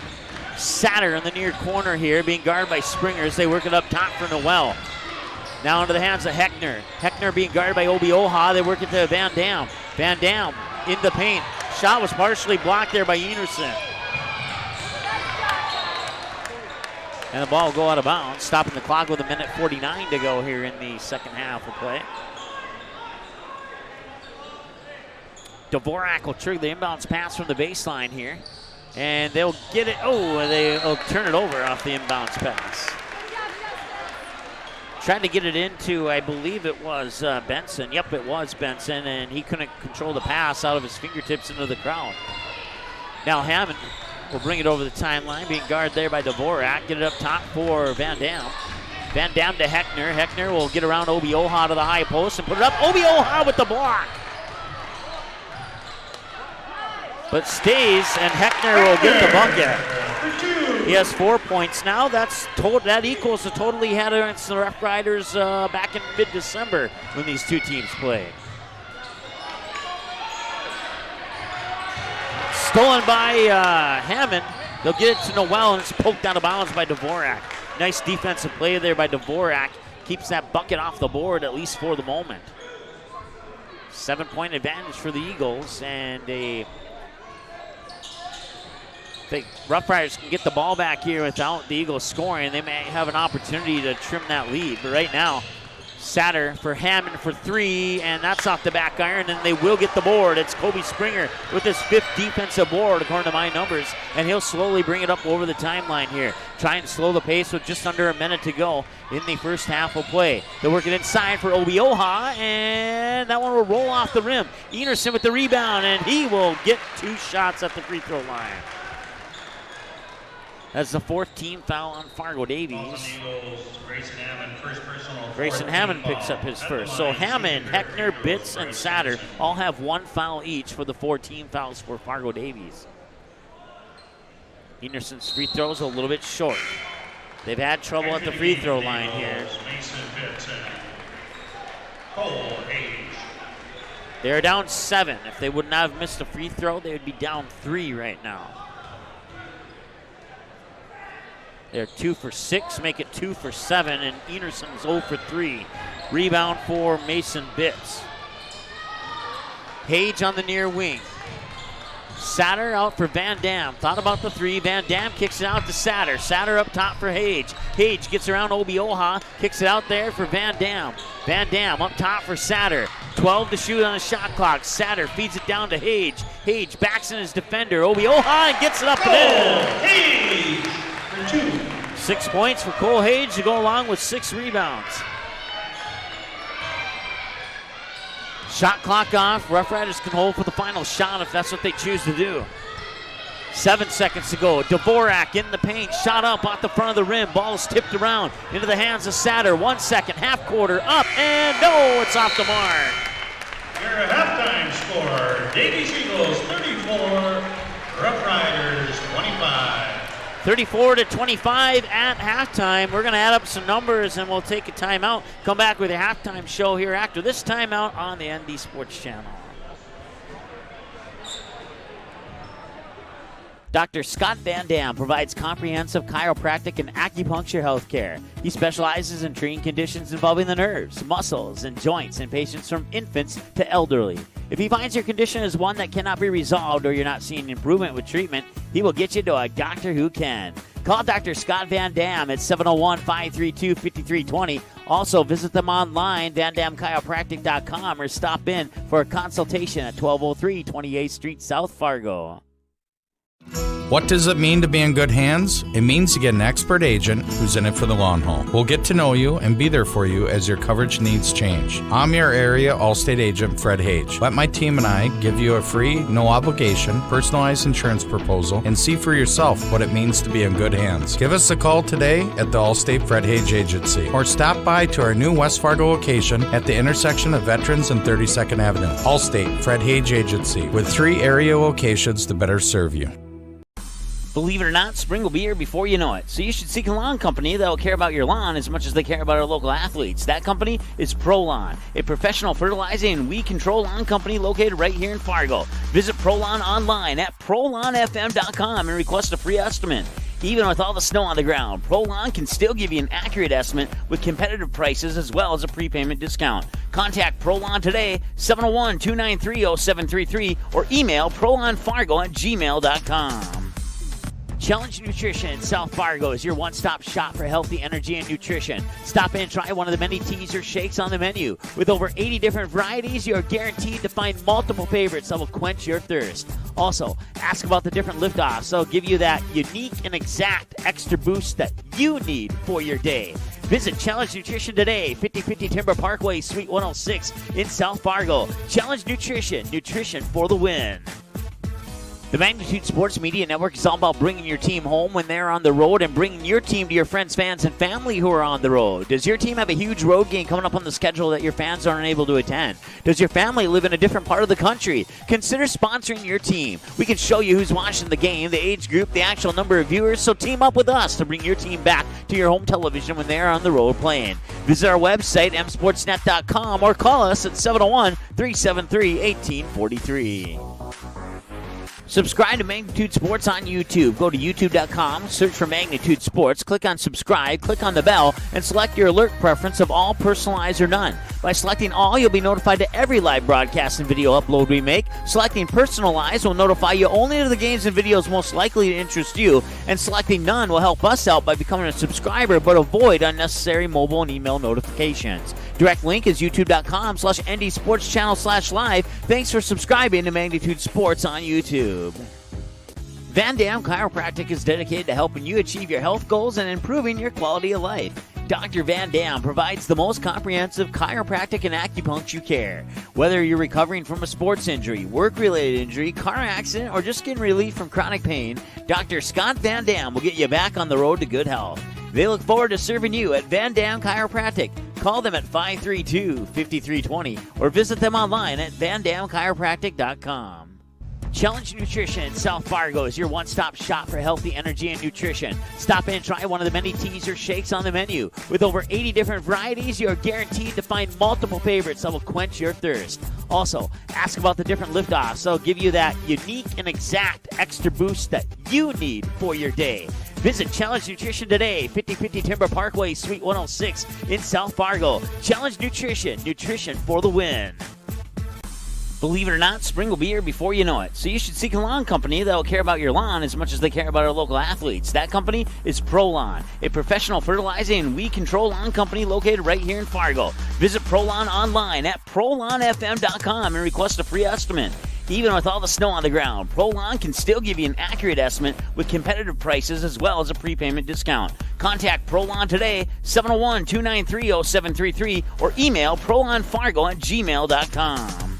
Satter in the near corner here, being guarded by Springer as they work it up top for Noel. Now into the hands of Heckner. Heckner being guarded by Obioha. They work it to Van Dam. Van Dam in the paint. Shot was partially blocked there by Enerson. And the ball will go out of bounds, stopping the clock with 1:49 to go here in the second half of play. Dvorak will trigger the inbounds pass from the baseline here. And they'll get it. Oh, they'll turn it over off the inbounds pass. Tried to get it into, I believe it was Benson. Yep, it was Benson, and he couldn't control the pass out of his fingertips into the crowd. Now Hammond will bring it over the timeline, being guarded there by Dvorak. Get it up top for Van Dam. Van Dam to Heckner. Heckner will get around Obioha to the high post and put it up. Obioha with the block. But stays, and Heckner will get the bucket. He has 4 points now. That equals the total he had against the Roughriders back in mid-December when these two teams played. Stolen by Hammond. They'll get it to Noel, and it's poked out of bounds by Dvorak. Nice defensive play there by Dvorak. Keeps that bucket off the board, at least for the moment. 7-point advantage for the Eagles, and the Roughriders can get the ball back here without the Eagles scoring. They may have an opportunity to trim that lead, but right now, Satter for Hammond for 3, and that's off the back iron, and they will get the board. It's Kobe Springer with his 5th defensive board, according to my numbers, and he'll slowly bring it up over the timeline here. Trying to slow the pace with just under a minute to go in the first half of play. They'll work it inside for Obioha, and that one will roll off the rim. Enerson with the rebound, and he will get 2 shots at the free throw line. That's the 4th team foul on Fargo Davies. Grayson Hammond picks up his first. So Hammond, Heckner, Bitts, and Satter all have 1 foul each for the 4 team fouls for Fargo Davies. Enerson's free throws a little bit short. They've had trouble at the free throw line here. Cole Hage. They're down 7. If they would not have missed a free throw, they would be down 3 right now. They're 2 for 6, make it 2 for 7, and Enerson's 0 for 3. Rebound for Mason Bitts. Hage on the near wing. Satter out for Van Dam. Thought about the 3. Van Dam kicks it out to Satter. Satter up top for Hage. Hage gets around Obioha. Kicks it out there for Van Dam. Van Dam up top for Satter. 12 to shoot on the shot clock. Satter feeds it down to Hage. Hage backs in his defender. Obioha and gets it up and in. Hage for 2. 6 points for Cole Hage to go along with 6 rebounds. Shot clock off. Roughriders can hold for the final shot if that's what they choose to do. 7 seconds to go. Dvorak in the paint. Shot up off the front of the rim. Ball is tipped around into the hands of Satter. 1 second. Half quarter up. And no, it's off the mark. Your halftime score, Davies Eagles 34, Roughriders 25. 34 to 25 at halftime. We're going to add up some numbers and we'll take a timeout. Come back with a halftime show here after this timeout on the ND Sports Channel. Dr. Scott Van Dam provides comprehensive chiropractic and acupuncture health care. He specializes in treating conditions involving the nerves, muscles, and joints in patients from infants to elderly. If he finds your condition is one that cannot be resolved or you're not seeing improvement with treatment, he will get you to a doctor who can. Call Dr. Scott Van Dam at 701-532-5320. Also, visit them online, vandamchiropractic.com, or stop in for a consultation at 1203 28th Street, South Fargo. What does it mean to be in good hands? It means to get an expert agent who's in it for the long haul. We'll get to know you and be there for you as your coverage needs change. I'm your area Allstate agent, Fred Hage. Let my team and I give you a free, no obligation, personalized insurance proposal and see for yourself what it means to be in good hands. Give us a call today at the Allstate Fred Hage Agency or stop by to our new West Fargo location at the intersection of Veterans and 32nd Avenue. Allstate Fred Hage Agency with 3 area locations to better serve you. Believe it or not, spring will be here before you know it. So you should seek a lawn company that will care about your lawn as much as they care about our local athletes. That company is ProLawn, a professional fertilizing and weed control lawn company located right here in Fargo. Visit ProLawn online at ProLawnFM.com and request a free estimate. Even with all the snow on the ground, ProLawn can still give you an accurate estimate with competitive prices as well as a prepayment discount. Contact ProLawn today, 701-293-0733, or email ProLawnFargo@gmail.com. Challenge Nutrition in South Fargo is your one-stop shop for healthy energy and nutrition. Stop in and try one of the many teas or shakes on the menu. With over 80 different varieties, you are guaranteed to find multiple favorites that will quench your thirst. Also, ask about the different liftoffs. They'll give you that unique and exact extra boost that you need for your day. Visit Challenge Nutrition today, 5050 Timber Parkway, Suite 106 in South Fargo. Challenge Nutrition, nutrition for the win. The Magnitude Sports Media Network is all about bringing your team home when they're on the road and bringing your team to your friends, fans, and family who are on the road. Does your team have a huge road game coming up on the schedule that your fans aren't able to attend? Does your family live in a different part of the country? Consider sponsoring your team. We can show you who's watching the game, the age group, the actual number of viewers, so team up with us to bring your team back to your home television when they're on the road playing. Visit our website, msportsnet.com, or call us at 701-373-1843. Subscribe to Magnitude Sports on YouTube. Go to youtube.com, search for Magnitude Sports, click on subscribe, click on the bell, and select your alert preference of all, personalized, or none. By selecting all, you'll be notified to every live broadcast and video upload we make. Selecting personalized will notify you only to the games and videos most likely to interest you, and selecting none will help us out by becoming a subscriber but avoid unnecessary mobile and email notifications. Direct link is youtube.com/ndsportschannel/live. Thanks for subscribing to Magnitude Sports on YouTube. Van Dam Chiropractic is dedicated to helping you achieve your health goals and improving your quality of life. Dr. Van Dam provides the most comprehensive chiropractic and acupuncture care. Whether you're recovering from a sports injury, work-related injury, car accident, or just getting relief from chronic pain, Dr. Scott Van Dam will get you back on the road to good health. They look forward to serving you at Van Dam Chiropractic. Call them at 532-5320 or visit them online at vandamchiropractic.com. Challenge Nutrition in South Fargo is your one-stop shop for healthy energy and nutrition. Stop in and try one of the many teas or shakes on the menu. With over 80 different varieties, you are guaranteed to find multiple favorites that will quench your thirst. Also, ask about the different liftoffs. They'll give you that unique and exact extra boost that you need for your day. Visit Challenge Nutrition today, 5050 Timber Parkway, Suite 106 in South Fargo. Challenge Nutrition, nutrition for the win. Believe it or not, spring will be here before you know it. So you should seek a lawn company that will care about your lawn as much as they care about our local athletes. That company is ProLawn, a professional fertilizing and weed control lawn company located right here in Fargo. Visit ProLawn online at ProLawnFM.com and request a free estimate. Even with all the snow on the ground, ProLawn can still give you an accurate estimate with competitive prices as well as a prepayment discount. Contact ProLawn today, 701-293-0733, or email prolawnfargo@gmail.com.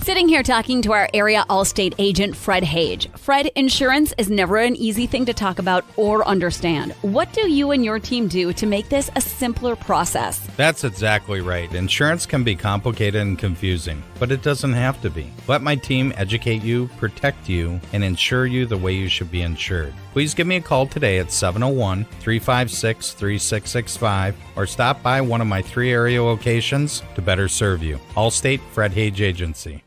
Sitting here talking to our area Allstate agent, Fred Hage. Fred, insurance is never an easy thing to talk about or understand. What do you and your team do to make this a simpler process? That's exactly right. Insurance can be complicated and confusing, but it doesn't have to be. Let my team educate you, protect you, and insure you the way you should be insured. Please give me a call today at 701-356-3665 or stop by one of my 3 area locations to better serve you. Allstate Fred Hage Agency.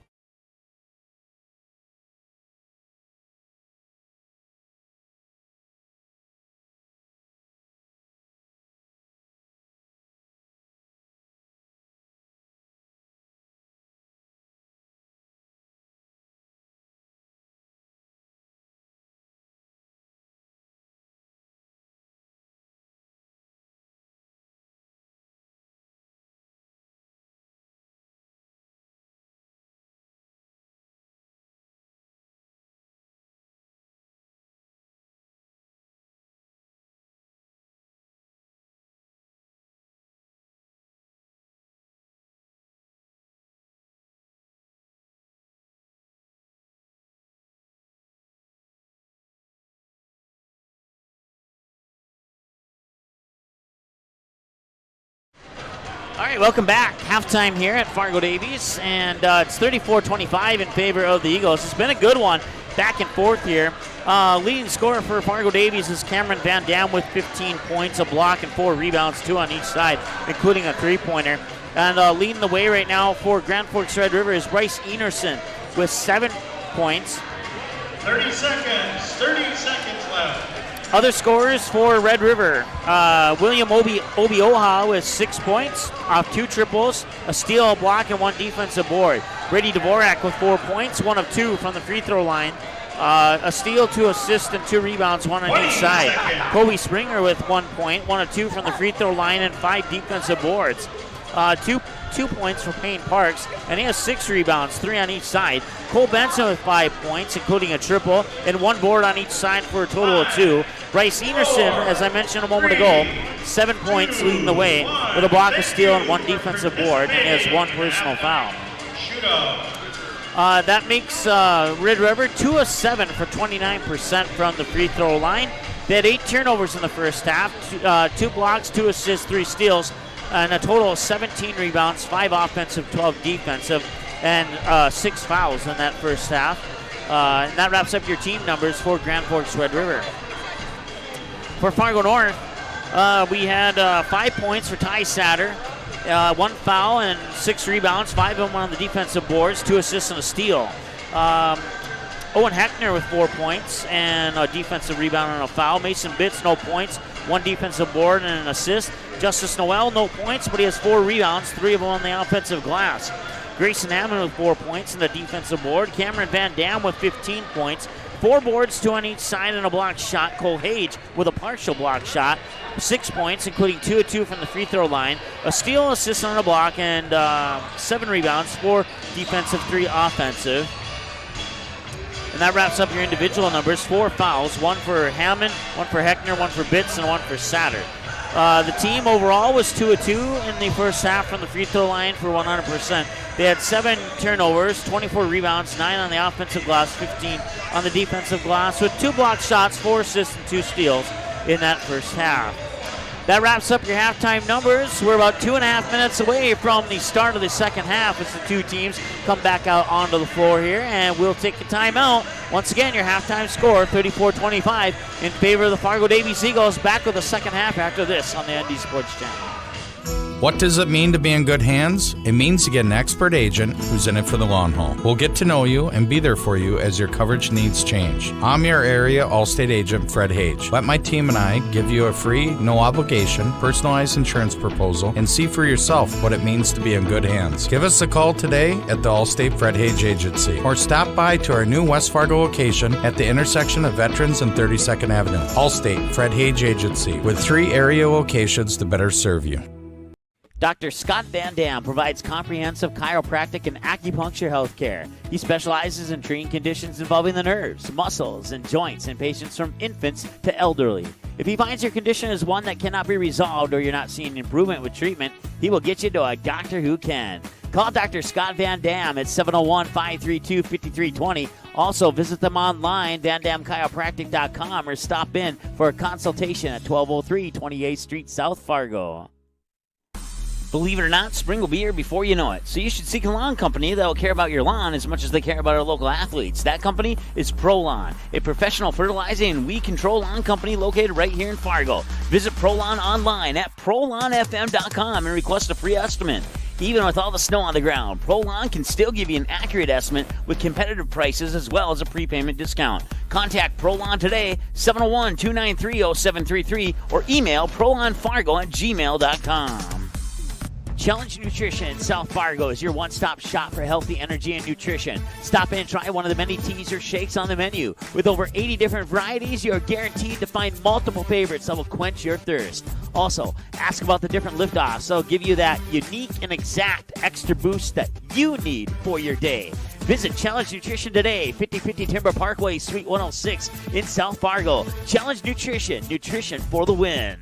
All right, welcome back. Halftime here at Fargo Davies, and it's 34-25 in favor of the Eagles. It's been a good one, back and forth here. Leading scorer for Fargo Davies is Cameron Van Dam with 15 points, a block, and 4 rebounds, 2 on each side, including a three-pointer. And leading the way right now for Grand Forks Red River is Bryce Enerson with 7 points. 30 seconds left. Other scorers for Red River, William Obioha with 6 points off 2 triples, a steal, a block, and 1 defensive board. Brady Dvorak with 4 points, 1 of 2 from the free throw line, a steal, 2 assists, and 2 rebounds, 1 on each side. Kobe Springer with 1 point, 1 of 2 from the free throw line, and 5 defensive boards. 2 points for Payne Parks, and he has 6 rebounds, 3 on each side. Cole Benson with 5 points, including a triple, and 1 board on each side for a total of 2. Bryce Enerson, as I mentioned a moment ago, 7 points leading the way with a block, a steal, and 1 defensive board, and he has 1 personal foul. That makes Red River 2 of 7 for 29% from the free throw line. They had 8 turnovers in the first half, 2 blocks, 2 assists, 3 steals, and a total of 17 rebounds, 5 offensive, 12 defensive, and 6 fouls in that first half. And that wraps up your team numbers for Grand Forks Red River. For Fargo North, we had 5 points for Ty Satter, 1 foul and 6 rebounds, 5 of them on the defensive boards, 2 assists and a steal. Owen Heckner with 4 points and a defensive rebound and a foul. Mason Bitts, no points, 1 defensive board and an assist. Justice Noel, no points, but he has 4 rebounds, 3 of them on the offensive glass. Grayson Hammond with 4 points and a defensive board. Cameron Van Dam with 15 points, 4 boards, 2 on each side, and a blocked shot. Cole Hage with a partial block shot, 6 points, including 2 of 2 from the free throw line, a steal, assist on a block, and 7 rebounds, 4 defensive, 3 offensive. And that wraps up your individual numbers. 4 fouls, 1 for Hammond, 1 for Heckner, 1 for Bitts, and 1 for Satter. The team overall was 2 of 2 in the first half from the free throw line for 100%. They had 7 turnovers, 24 rebounds, 9 on the offensive glass, 15 on the defensive glass, with 2 blocked shots, 4 assists, and 2 steals in that first half. That wraps up your halftime numbers. We're about 2.5 minutes away from the start of the second half as the two teams come back out onto the floor here, and we'll take a timeout. Once again, your halftime score, 34-25 in favor of the Fargo Davies Eagles. Back with the second half after this on the ND Sports Channel. What does it mean to be in good hands? It means to get an expert agent who's in it for the long haul. We'll get to know you and be there for you as your coverage needs change. I'm your area Allstate agent, Fred Hage. Let my team and I give you a free, no obligation, personalized insurance proposal and see for yourself what it means to be in good hands. Give us a call today at the Allstate Fred Hage Agency or stop by to our new West Fargo location at the intersection of Veterans and 32nd Avenue. Allstate Fred Hage Agency with 3 area locations to better serve you. Dr. Scott Van Dam provides comprehensive chiropractic and acupuncture health care. He specializes in treating conditions involving the nerves, muscles, and joints in patients from infants to elderly. If he finds your condition is one that cannot be resolved or you're not seeing improvement with treatment, he will get you to a doctor who can. Call Dr. Scott Van Dam at 701-532-5320. Also, visit them online, vandamchiropractic.com, or stop in for a consultation at 1203 28th Street, South Fargo. Believe it or not, spring will be here before you know it. So you should seek a lawn company that will care about your lawn as much as they care about our local athletes. That company is ProLawn, a professional fertilizing and weed control lawn company located right here in Fargo. Visit ProLawn online at ProLawnFM.com and request a free estimate. Even with all the snow on the ground, ProLawn can still give you an accurate estimate with competitive prices as well as a prepayment discount. Contact ProLawn today, 701-293-0733, or email ProLawnFargo@gmail.com. Challenge Nutrition in South Fargo is your one-stop shop for healthy energy and nutrition. Stop in and try one of the many teas or shakes on the menu. With over 80 different varieties, you're guaranteed to find multiple favorites that will quench your thirst. Also, ask about the different liftoffs. They'll give you that unique and exact extra boost that you need for your day. Visit Challenge Nutrition today, 5050 Timber Parkway, Suite 106 in South Fargo. Challenge Nutrition, nutrition for the win.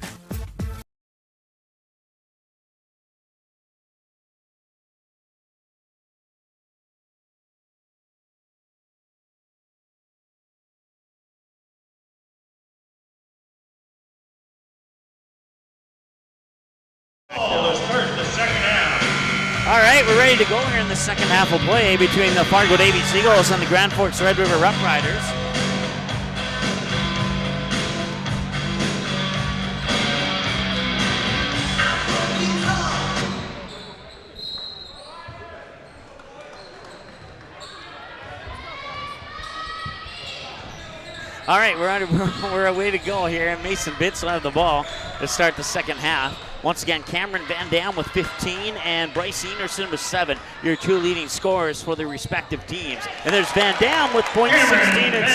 Let's start the second half. All right, we're ready to go here in the second half of play between the Fargo Davies Eagles and the Grand Forks Red River Roughriders. All right, we're away to go here, and Mason Bitts will have the ball to start the second half. Once again, Cameron Van Dam with 15 and Bryce Enerson with 7, your two leading scorers for their respective teams. And there's Van Dam with points 16 and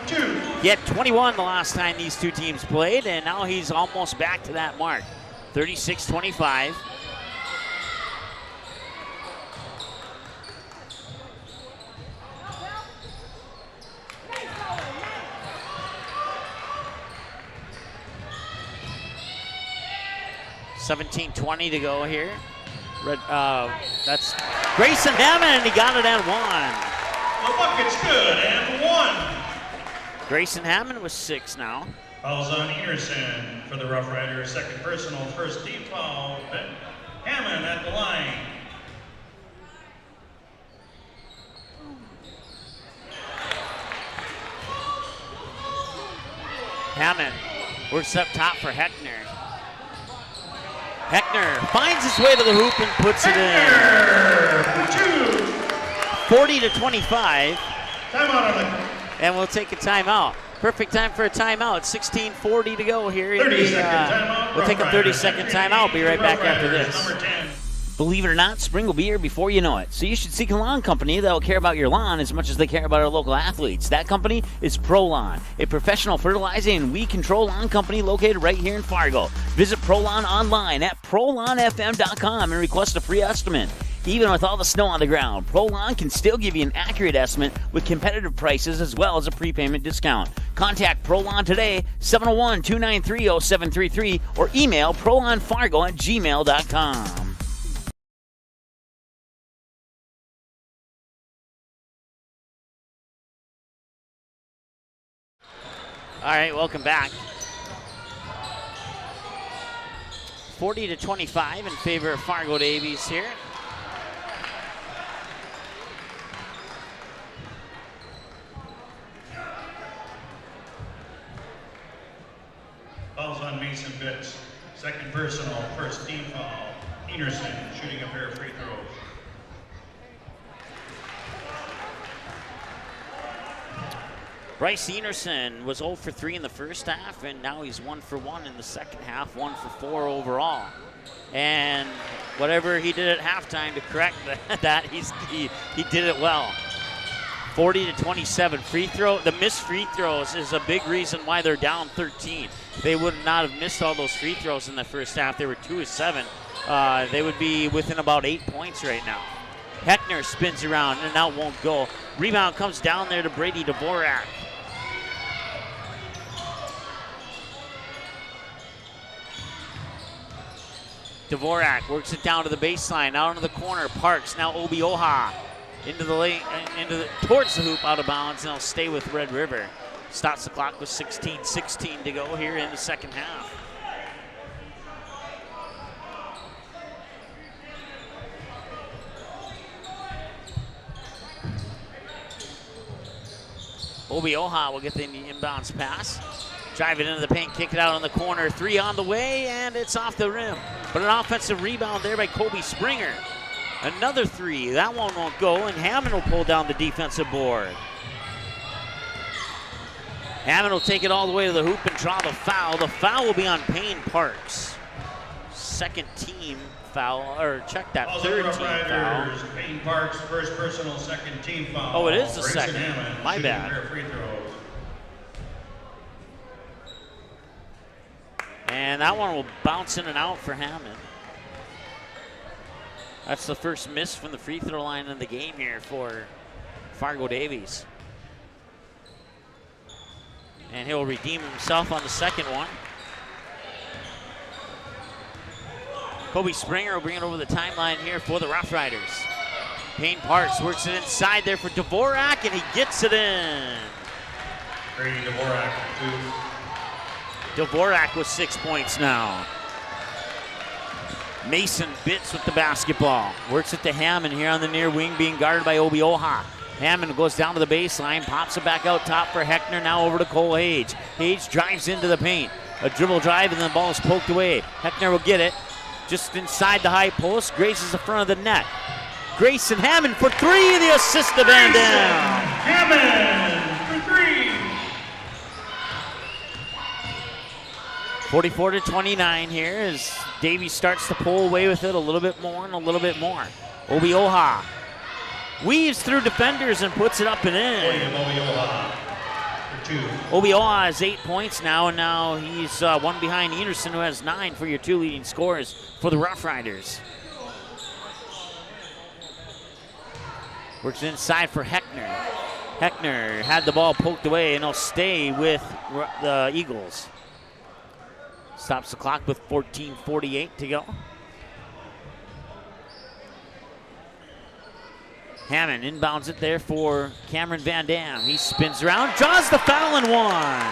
17. He had 21 the last time these two teams played, and now he's almost back to that mark. 36-25. $17:20 to go here. That's Grayson Hammond, and he got it and one. The bucket's good and one. Grayson Hammond with 6 now. Fouls on Enerson for the Roughriders. Second personal, first team foul. Hammond at the line. Hammond works up top for Heckner. Heckner finds his way to the hoop and puts it in. 40-25. Timeout on the. And we'll take a timeout. Perfect time for a timeout. 16:40 to go here. 30-second timeout. We'll take a 30-second timeout. Be right back after this. Number 10. Believe it or not, spring will be here before you know it. So you should seek a lawn company that will care about your lawn as much as they care about our local athletes. That company is ProLawn, a professional fertilizing and weed control lawn company located right here in Fargo. Visit ProLawn online at ProLawnFM.com and request a free estimate. Even with all the snow on the ground, ProLawn can still give you an accurate estimate with competitive prices as well as a prepayment discount. Contact ProLawn today, 701-293-0733, or email ProLawnFargo@gmail.com. All right, welcome back. 40-25 in favor of Fargo Davies here. Fouls on Mason Bitts. Second personal, first team foul. Enerson shooting a pair of free throws. Bryce Enerson was 0 for 3 in the first half, and now he's 1 for 1 in the second half, 1 for 4 overall. And whatever he did at halftime to correct that, he did it well. 40-27 free throw. The missed free throws is a big reason why they're down 13. They would not have missed all those free throws in the first half. They were 2 of 7. They would be within about 8 points right now. Heckner spins around and out won't go. Rebound comes down there to Brady Dvorak. Dvorak works it down to the baseline, out into the corner. Parks, now Obioha into the lane, towards the hoop, out of bounds, and he'll stay with Red River. Stops the clock with 16:16 to go here in the second half. Obioha will get the inbounds pass. Drive it into the paint, kick it out on the corner. 3 on the way, and it's off the rim. But an offensive rebound there by Kobe Springer. Another 3. That one won't go, and Hammond will pull down the defensive board. Hammond will take it all the way to the hoop and draw the foul. The foul will be on Payne Parks. Second team foul, or check that, third team foul. Payne Parks, first personal, second team foul. Oh, it is the Grayson second. Hammond, My shooting bad. a pair of free throws. And that one will bounce in and out for Hammond. That's the first miss from the free throw line in the game here for Fargo Davies. And he'll redeem himself on the second one. Kobe Springer will bring it over the timeline here for the Roughriders. Payne Parks works it inside there for Dvorak, and he gets it in. Brady Dvorak, 2. Dvorak with 6 points now. Mason Bitts with the basketball. Works it to Hammond here on the near wing, being guarded by Obioha. Hammond goes down to the baseline, pops it back out top for Heckner, now over to Cole Hage. Hage drives into the paint. A dribble drive, and then the ball is poked away. Heckner will get it. Just inside the high post, graces the front of the net. Grayson Hammond for 3, the assist to Van Dam. Hammond for 3. 44-29 here as Davies starts to pull away with it a little bit more and a little bit more. Obioha weaves through defenders and puts it up and in. William Obioha for 2. Obioha has 8 points now, and now he's one behind Enerson, who has 9 for your 2 leading scorers for the Roughriders. Works inside for Heckner. Heckner had the ball poked away, and he'll stay with the Eagles. Stops the clock with 14:48 to go. Hammond inbounds it there for Cameron Van Dam. He spins around, draws the foul, and 1.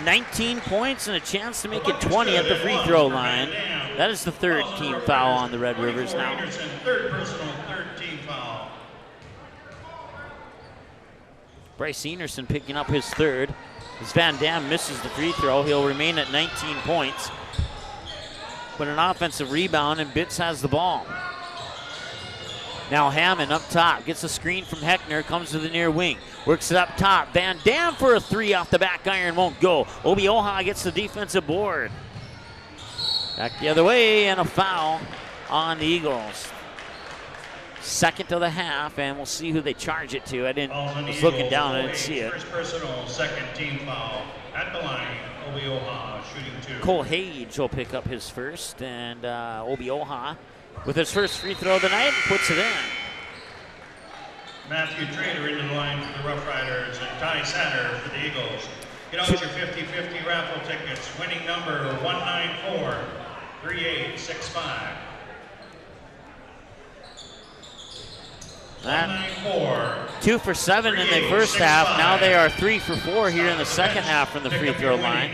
19 points and a chance to make it 20 at the free throw line. That is the third team foul on the Red Rivers now. Third personal, third team foul. Bryce Enerson picking up his third. As Van Dam misses the free throw, he'll remain at 19 points. But an offensive rebound, and Bitts has the ball. Now Hammond up top, gets a screen from Heckner, comes to the near wing, works it up top. Van Dam for a 3 off the back iron, won't go. Obioha gets the defensive board. Back the other way, and a foul on the Eagles. Second of the half, and we'll see who they charge it to. I was looking down, I didn't see it. First personal, second team foul. At the line, Obioha shooting 2. Cole Hage will pick up his first, and Obioha with his first free throw of the night puts it in. Matthew Trader into the line for the Roughriders, and Ty Satter for the Eagles. Get out your 50-50 raffle tickets. Winning number 194-3865. 194. 2 for 7 in the first half. Now they are 3 for 4 here in the second half from the free throw line.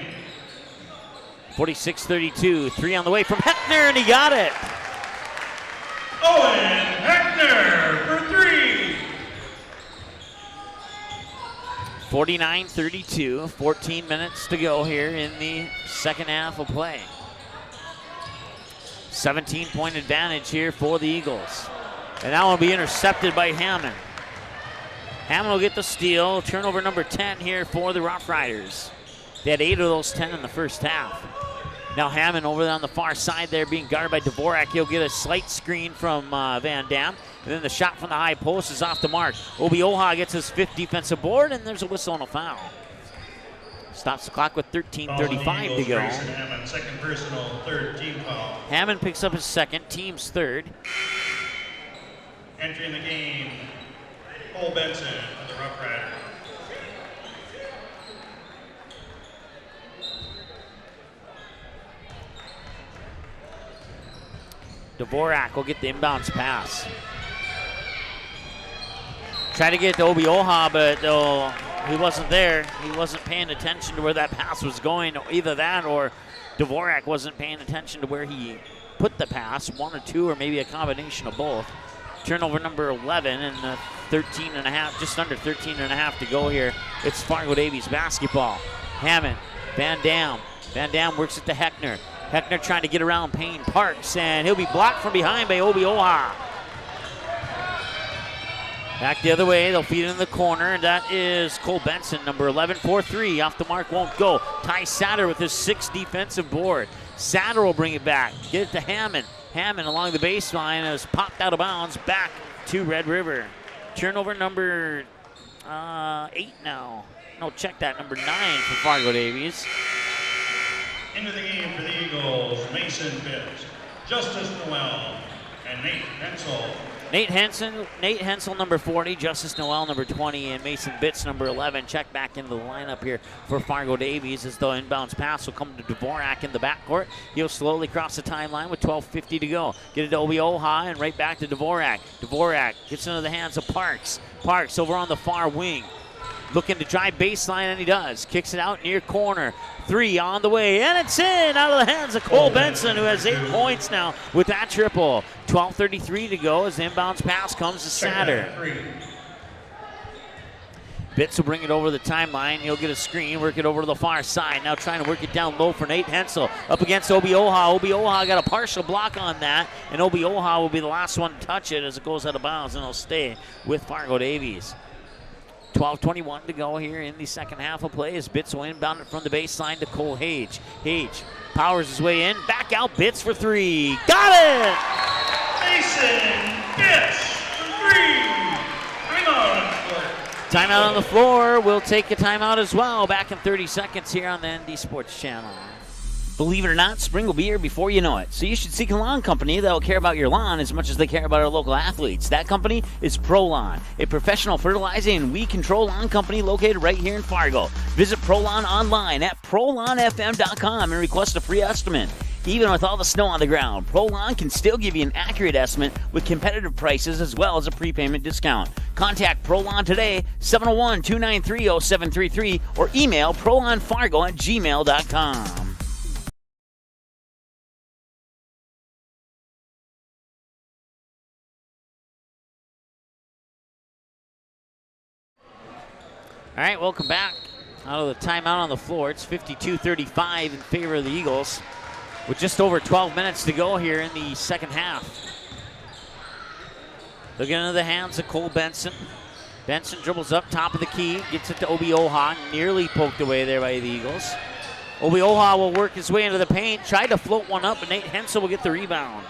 46-32. 3 on the way from Heckner, and he got it. Owen Heckner for 3. 49-32. 14 minutes to go here in the second half of play. 17-point advantage here for the Eagles. And that one will be intercepted by Hammond. Hammond will get the steal. Turnover number 10 here for the Roughriders. They had 8 of those 10 in the first half. Now Hammond over on the far side there being guarded by Dvorak. He'll get a slight screen from Van Dam. And then the shot from the high post is off the mark. Obioha gets his 5th defensive board, and there's a whistle and a foul. Stops the clock with 13:35 to go. Hammond, second personal, 3rd team foul. Hammond picks up his 2nd, team's 3rd. Entering the game, Cole Benson of the Roughriders. Dvorak will get the inbounds pass. Try to get to Obioha, but he wasn't there. He wasn't paying attention to where that pass was going. Either that or Dvorak wasn't paying attention to where he put the pass, 1 or 2, or maybe a combination of both. Turnover number 11 and 13 and a half, just under 13 and a half to go here. It's Fargo Davies basketball. Hammond, Van Dam. Van Dam works it to Heckner. Heckner trying to get around Payne Parks, and he'll be blocked from behind by Obioha. Back the other way, they'll feed it in the corner, and that is Cole Benson, number 11, 4-3. Off the mark, won't go. Ty Satter with his 6th defensive board. Satter will bring it back, get it to Hammond. Hammond along the baseline is popped out of bounds, back to Red River. Turnover number 8 now. No, check that, number 9 for Fargo Davies. Into the game for the Eagles, Mason Pitts, Justice Noel, and Nate Hensel. Nate Hensel, number 40, Justice Noel, number 20, and Mason Bitts, number 11. Check back into the lineup here for Fargo Davies as the inbounds pass will come to Dvorak in the backcourt. He'll slowly cross the timeline with 12:50 to go. Get it to Obioha and right back to Dvorak. Dvorak gets into the hands of Parks. Parks over on the far wing. Looking to drive baseline, and he does. Kicks it out near corner. 3 on the way, and it's in out of the hands of Cole Benson, who has 8 points now with that triple. 12:33 to go as the inbounds pass comes to Satter. Bitts will bring it over the timeline. He'll get a screen, work it over to the far side. Now trying to work it down low for Nate Hensel. Up against Obioha. Obioha got a partial block on that, and Obioha will be the last one to touch it as it goes out of bounds, and it'll stay with Fargo Davies. 12:21 to go here in the second half of play as Bitts will inbound it from the baseline to Cole Hage. Hage powers his way in, back out, Bitts for 3. Got it! Mason Pitts for 3. Timeout on the floor. Timeout on the floor. We'll take a timeout as well. Back in 30 seconds here on the ND Sports Channel. Believe it or not, spring will be here before you know it. So you should seek a lawn company that will care about your lawn as much as they care about our local athletes. That company is ProLawn, a professional fertilizing and weed control lawn company located right here in Fargo. Visit ProLawn online at ProLawnFM.com and request a free estimate. Even with all the snow on the ground, ProLawn can still give you an accurate estimate with competitive prices as well as a prepayment discount. Contact ProLawn today, 701-293-0733, or email ProLawnFargo@gmail.com. All right, welcome back. Out of the timeout on the floor, it's 52-35 in favor of the Eagles with just over 12 minutes to go here in the second half. Looking into the hands of Cole Benson. Benson dribbles up top of the key, gets it to Obioha, nearly poked away there by the Eagles. Obioha will work his way into the paint, tried to float one up, but Nate Hensel will get the rebound.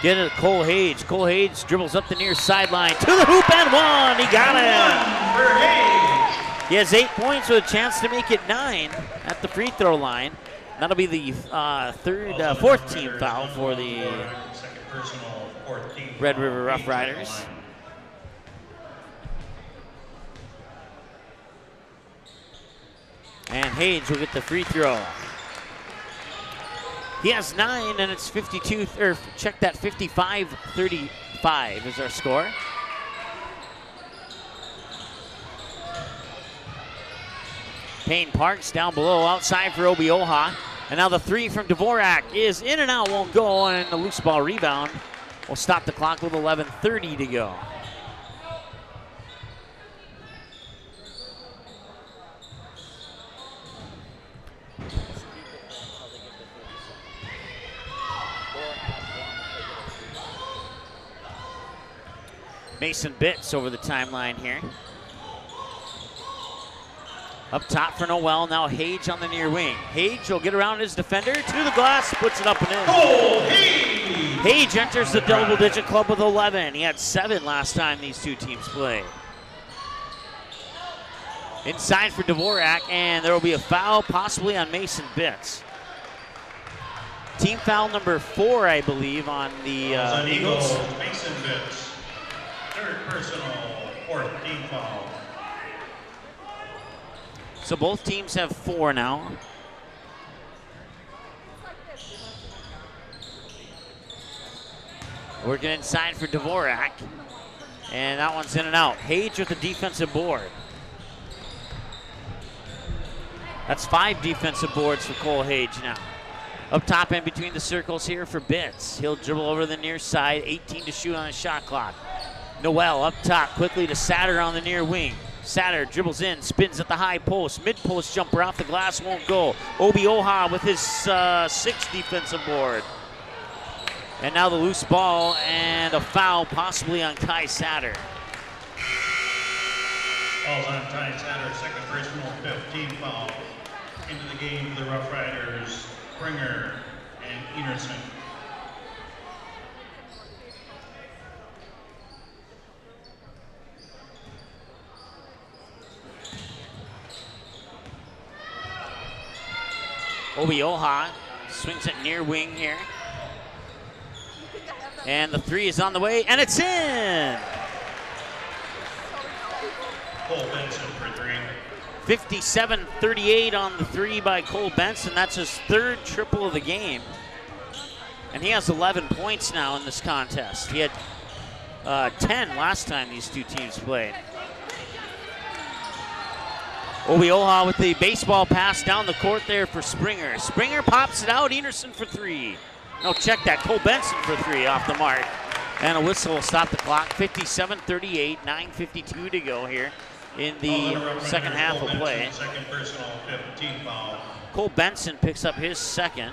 Get it to Cole Hage. Cole Hage dribbles up the near sideline to the hoop and 1. He got it. 1 for Hage. He has 8 points with a chance to make it 9 at the free throw line. That'll be the fourth team foul for the Red River Roughriders. And Hage will get the free throw. He has 9, and it's 52, or check that, 55-35 is our score. Payne Parks down below, outside for Obioha. And now the three from Dvorak is in and out, won't go, and the loose ball rebound will stop the clock with 11:30 to go. Mason Bitts over the timeline here. Up top for Noel, now Hage on the near wing. Hage will get around his defender to the glass, puts it up and in. Cole Hage! Hage enters the double-digit club with 11. He had 7 last time these two teams played. Inside for Dvorak, and there will be a foul possibly on Mason Bitts. Team foul number 4, I believe, on the Eagles. Mason Bitts. Third personal, fourth team foul. So both teams have 4 now. Working inside for Dvorak. And that one's in and out. Hage with the defensive board. That's 5 defensive boards for Cole Hage now. Up top in between the circles here for Bitts. He'll dribble over the near side. 18 to shoot on the shot clock. Noel up top, quickly to Satter on the near wing. Satter dribbles in, spins at the high post. Mid-post jumper off the glass, won't go. Obioha with his 6th defensive board. And now the loose ball and a foul possibly on Kai Satter. Falls on Ty Satter, second personal, 15 foul. Into the game for the Roughriders, Springer and Enerson. Obioha swings it near wing here. And the 3 is on the way, and it's in! Cole Benson for 3. 57-38 on the 3 by Cole Benson. That's his 3rd triple of the game. And he has 11 points now in this contest. He had 10 last time these two teams played. Obioha with the baseball pass down the court there for Springer. Springer pops it out, Enerson for 3. No, check that, Cole Benson for 3 off the mark. And a whistle will stop the clock, 57-38, 9:52 to go here in the second half of play. Second personal, 15 foul. Cole Benson picks up his 2nd.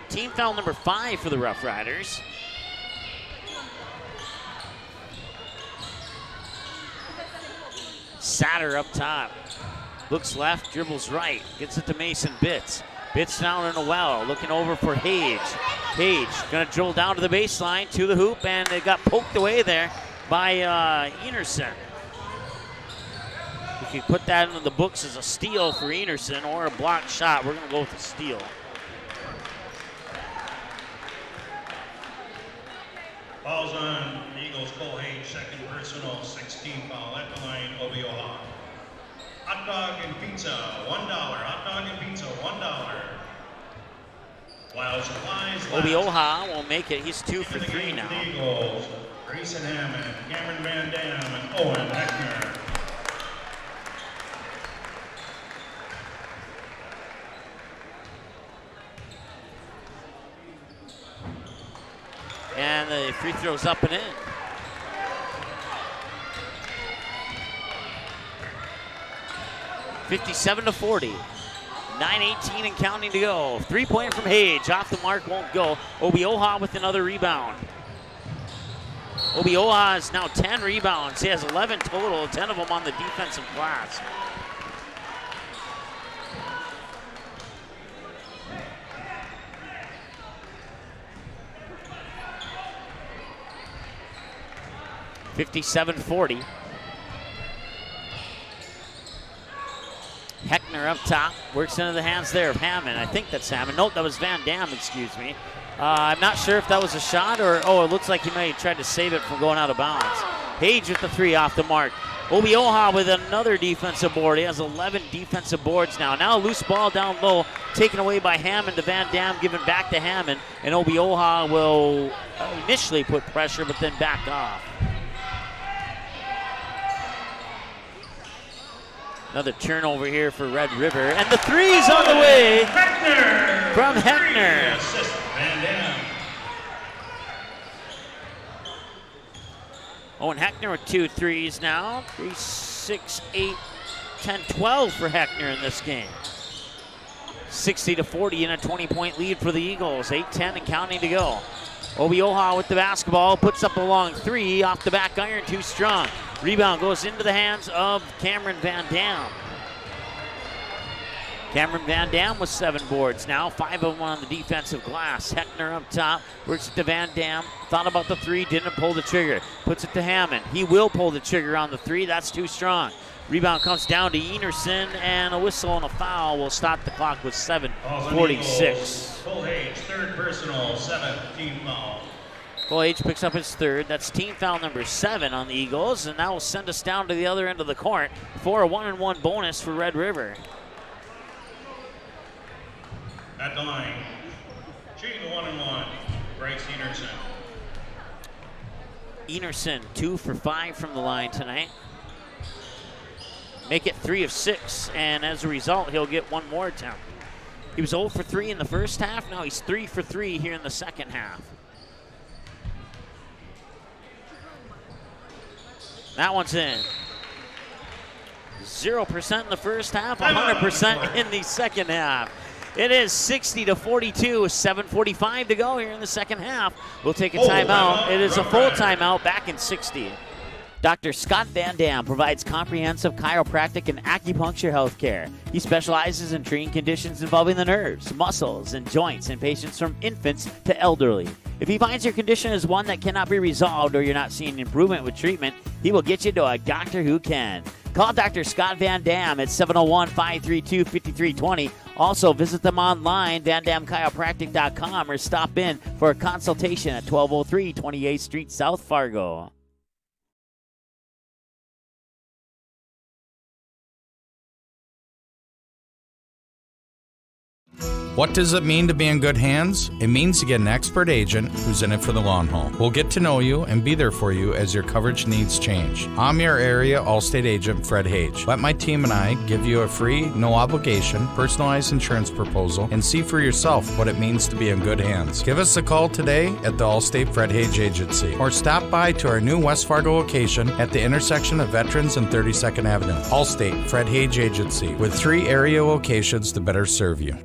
Team foul number 5 for the Roughriders. Satter up top. Looks left, dribbles right, gets it to Mason Bitts. Bitts down in a well, looking over for Hage. Hage gonna drill down to the baseline, to the hoop, and it got poked away there by Enerson. If you put that into the books as a steal for Enerson or a blocked shot, we're gonna go with a steal. Falls on the Eagles, Cole Hage, second personal, 16 foul at the line, Obioha. Hot dog and pizza, $1. Hot dog and pizza, $1. While supplies last. Obioha will make it. He's 2 for 3 now. The Eagles, Grayson Hammond, Cameron Van Dam, and Owen Heckner. And the free throw's up and in. $57-40. 9:18 and counting to go. 3-point from Hage. Off the mark, won't go. Obioha with another rebound. Obioha has now 10 rebounds. He has 11 total, 10 of them on the defensive glass. $57-40. Heckner up top, works into the hands there of Hammond. I think that's Hammond. Nope, that was Van Dam, excuse me. I'm not sure if that was a shot or, it looks like he may have tried to save it from going out of bounds. Hage with the 3 off the mark. Obioha with another defensive board. He has 11 defensive boards now. Now a loose ball down low, taken away by Hammond to Van Dam, given back to Hammond. And Obioha will initially put pressure, but then back off. Another turnover here for Red River. And the three's on the way from Heckner. Assist Van Dam. Owen Heckner with 2 threes now. 3, 6, 8, 10, 12 for Heckner in this game. 60-40 in a 20-point lead for the Eagles. 8-10 and counting to go. Obioha with the basketball, puts up a long 3 off the back iron, too strong. Rebound goes into the hands of Cameron Van Dam. Cameron Van Dam with 7 boards now, 5 of them on the defensive glass. Heckner up top, works it to Van Dam, thought about the 3, didn't pull the trigger. Puts it to Hammond. He will pull the trigger on the 3, that's too strong. Rebound comes down to Enerson, and a whistle and a foul will stop the clock with 7:46. Cole H, third personal, 7th team foul. Cole H picks up his 3rd. That's team foul number 7 on the Eagles, and that will send us down to the other end of the court for a 1-and-1 bonus for Red River. At the line, shooting the 1-and-1, Bryce Enerson. Enerson 2 for 5 from the line tonight. Make it 3 of 6, and as a result, he'll get 1 more attempt. He was 0 for 3 in the first half. Now he's 3 for 3 here in the second half. That one's in. 0% in the first half, 100% in the second half. It is 60-42, 7:45 to go here in the second half. We'll take a timeout. It is a full timeout back in 60. Dr. Scott Van Dam provides comprehensive chiropractic and acupuncture health care. He specializes in treating conditions involving the nerves, muscles, and joints in patients from infants to elderly. If he finds your condition is one that cannot be resolved or you're not seeing improvement with treatment, he will get you to a doctor who can. Call Dr. Scott Van Dam at 701-532-5320. Also, visit them online, vandamchiropractic.com, or stop in for a consultation at 1203 28th Street, South Fargo. What does it mean to be in good hands? It means to get an expert agent who's in it for the long haul. We'll get to know you and be there for you as your coverage needs change. I'm your area Allstate agent, Fred Hage. Let my team and I give you a free, no obligation, personalized insurance proposal and see for yourself what it means to be in good hands. Give us a call today at the Allstate Fred Hage Agency or stop by to our new West Fargo location at the intersection of Veterans and 32nd Avenue. Allstate Fred Hage Agency with 3 area locations to better serve you.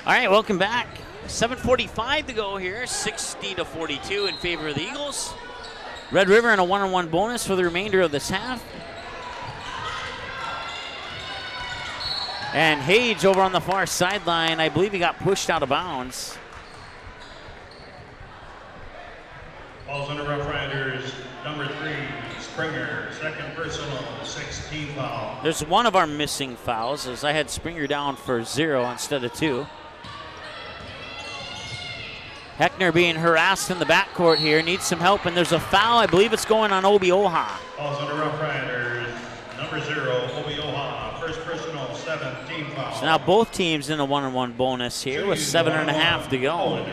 All right, welcome back. 7:45 to go here, 60-42 in favor of the Eagles. Red River in a 1-on-1 bonus for the remainder of this half. And Hage over on the far sideline, I believe he got pushed out of bounds. Falls under Roughriders, number 3, Springer, second personal, 6th team foul. There's one of our missing fouls, as I had Springer down for 0 instead of 2. Heckner being harassed in the backcourt here, needs some help, and there's a foul. I believe it's going on Obioha. Falls under Roughriders, number 0, Obioha, first personal, 7th team foul. So now both teams in a 1-on-1 bonus here with 7.5 to go.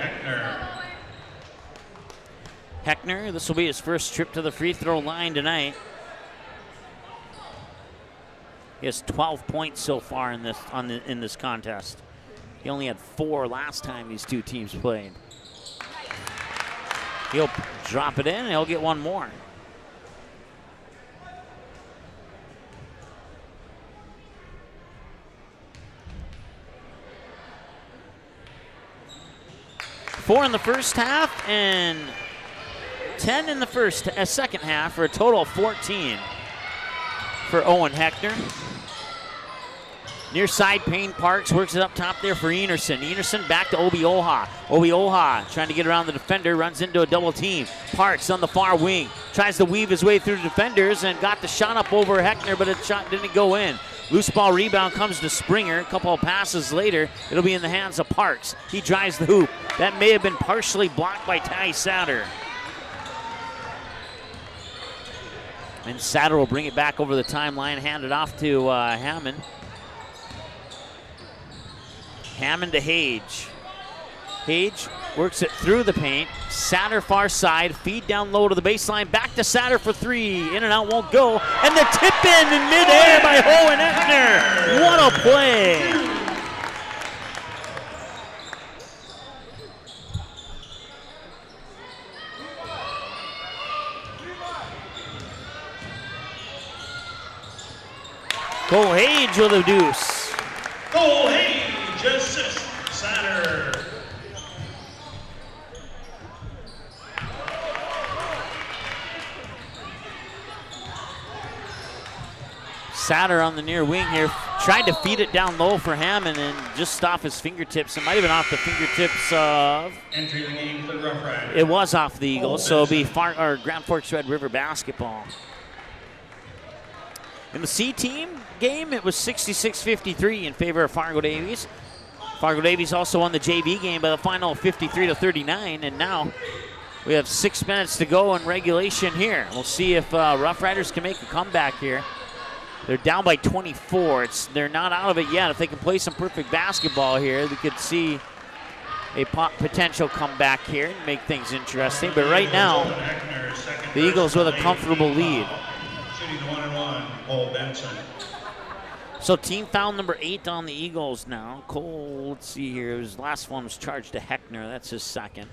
Heckner, this will be his first trip to the free throw line tonight. He has 12 points so far in this contest. He only had 4 last time these two teams played. He'll drop it in and he'll get 1 more. Four in the first half and 10 in the second half for a total of 14 for Owen Heckner. Near side, Payne Parks works it up top there for Enerson. Enerson back to Obioha. Obioha trying to get around the defender, runs into a double team. Parks on the far wing, tries to weave his way through the defenders and got the shot up over Heckner, but the shot didn't go in. Loose ball rebound comes to Springer. A couple of passes later, it'll be in the hands of Parks. He drives the hoop. That may have been partially blocked by Ty Satter. And Satter will bring it back over the timeline, hand it off to Hammond. Hammond to Hage. Hage Works it through the paint. Satter far side. Feed down low to the baseline. Back to Satter for three. In and out won't go. And the tip in midair by Owen Eckner. What a play. Cole Hage with a deuce. Cole Hage assists Satter. Satter on the near wing here. Tried to feed it down low for Hammond and just off his fingertips. It might have been off the fingertips of... Entry the game for the Roughriders. It was off the Eagles, so it'll be Grand Forks Red River basketball. In the C team game, it was 66-53 in favor of Fargo Davies. Fargo Davies also won the JV game by the final 53-39, and now we have 6 minutes to go in regulation here. We'll see if Roughriders can make a comeback here. They're down by 24. They're not out of it yet. If they can play some perfect basketball here, they could see a potential comeback here and make things interesting. But right now, the Eagles with a comfortable lead. Shooting the 1-and-1, Cole Benson. So team foul number 8 on the Eagles now. Cole, let's see here. His last one was charged to Heckner. That's his second.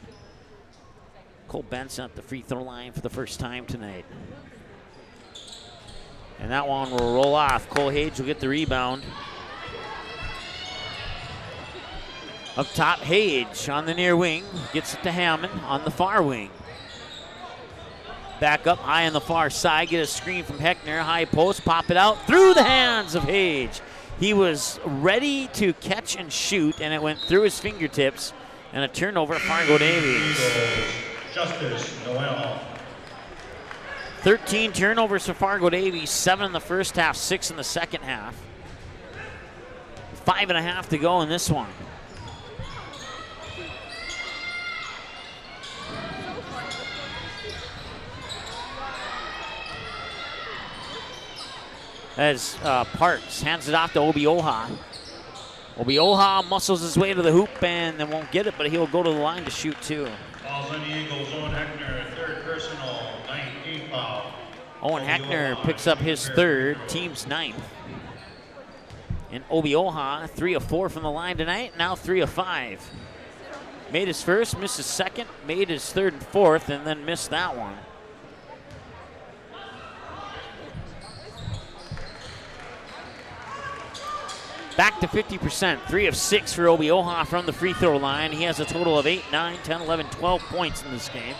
Cole Benson at the free throw line for the first time tonight. And that one will roll off. Cole Hage will get the rebound. Up top, Hage on the near wing. Gets it to Hammond on the far wing. Back up high on the far side. Get a screen from Heckner. High post. Pop it out through the hands of Hage. He was ready to catch and shoot, and it went through his fingertips. And a turnover at Fargo Davies. Justice Noel. 13 turnovers for Fargo Davies, 7 in the first half, 6 in the second half. 5.5 to go in this one. As Parks hands it off to Obioha. Obioha muscles his way to the hoop and then won't get it, but he'll go to the line to shoot two. Falls on the Eagles, Owen Heckner, third personal, 19th foul. Owen Heckner picks up his third, team's 9th. And Obioha, 3 of 4 from the line tonight, now 3 of 5. Made his first, missed his second, made his third and fourth, and then missed that one. Back to 50%, 3 of 6 for Obioha from the free throw line. He has a total of 8, 9, 10, 11, 12 points in this game.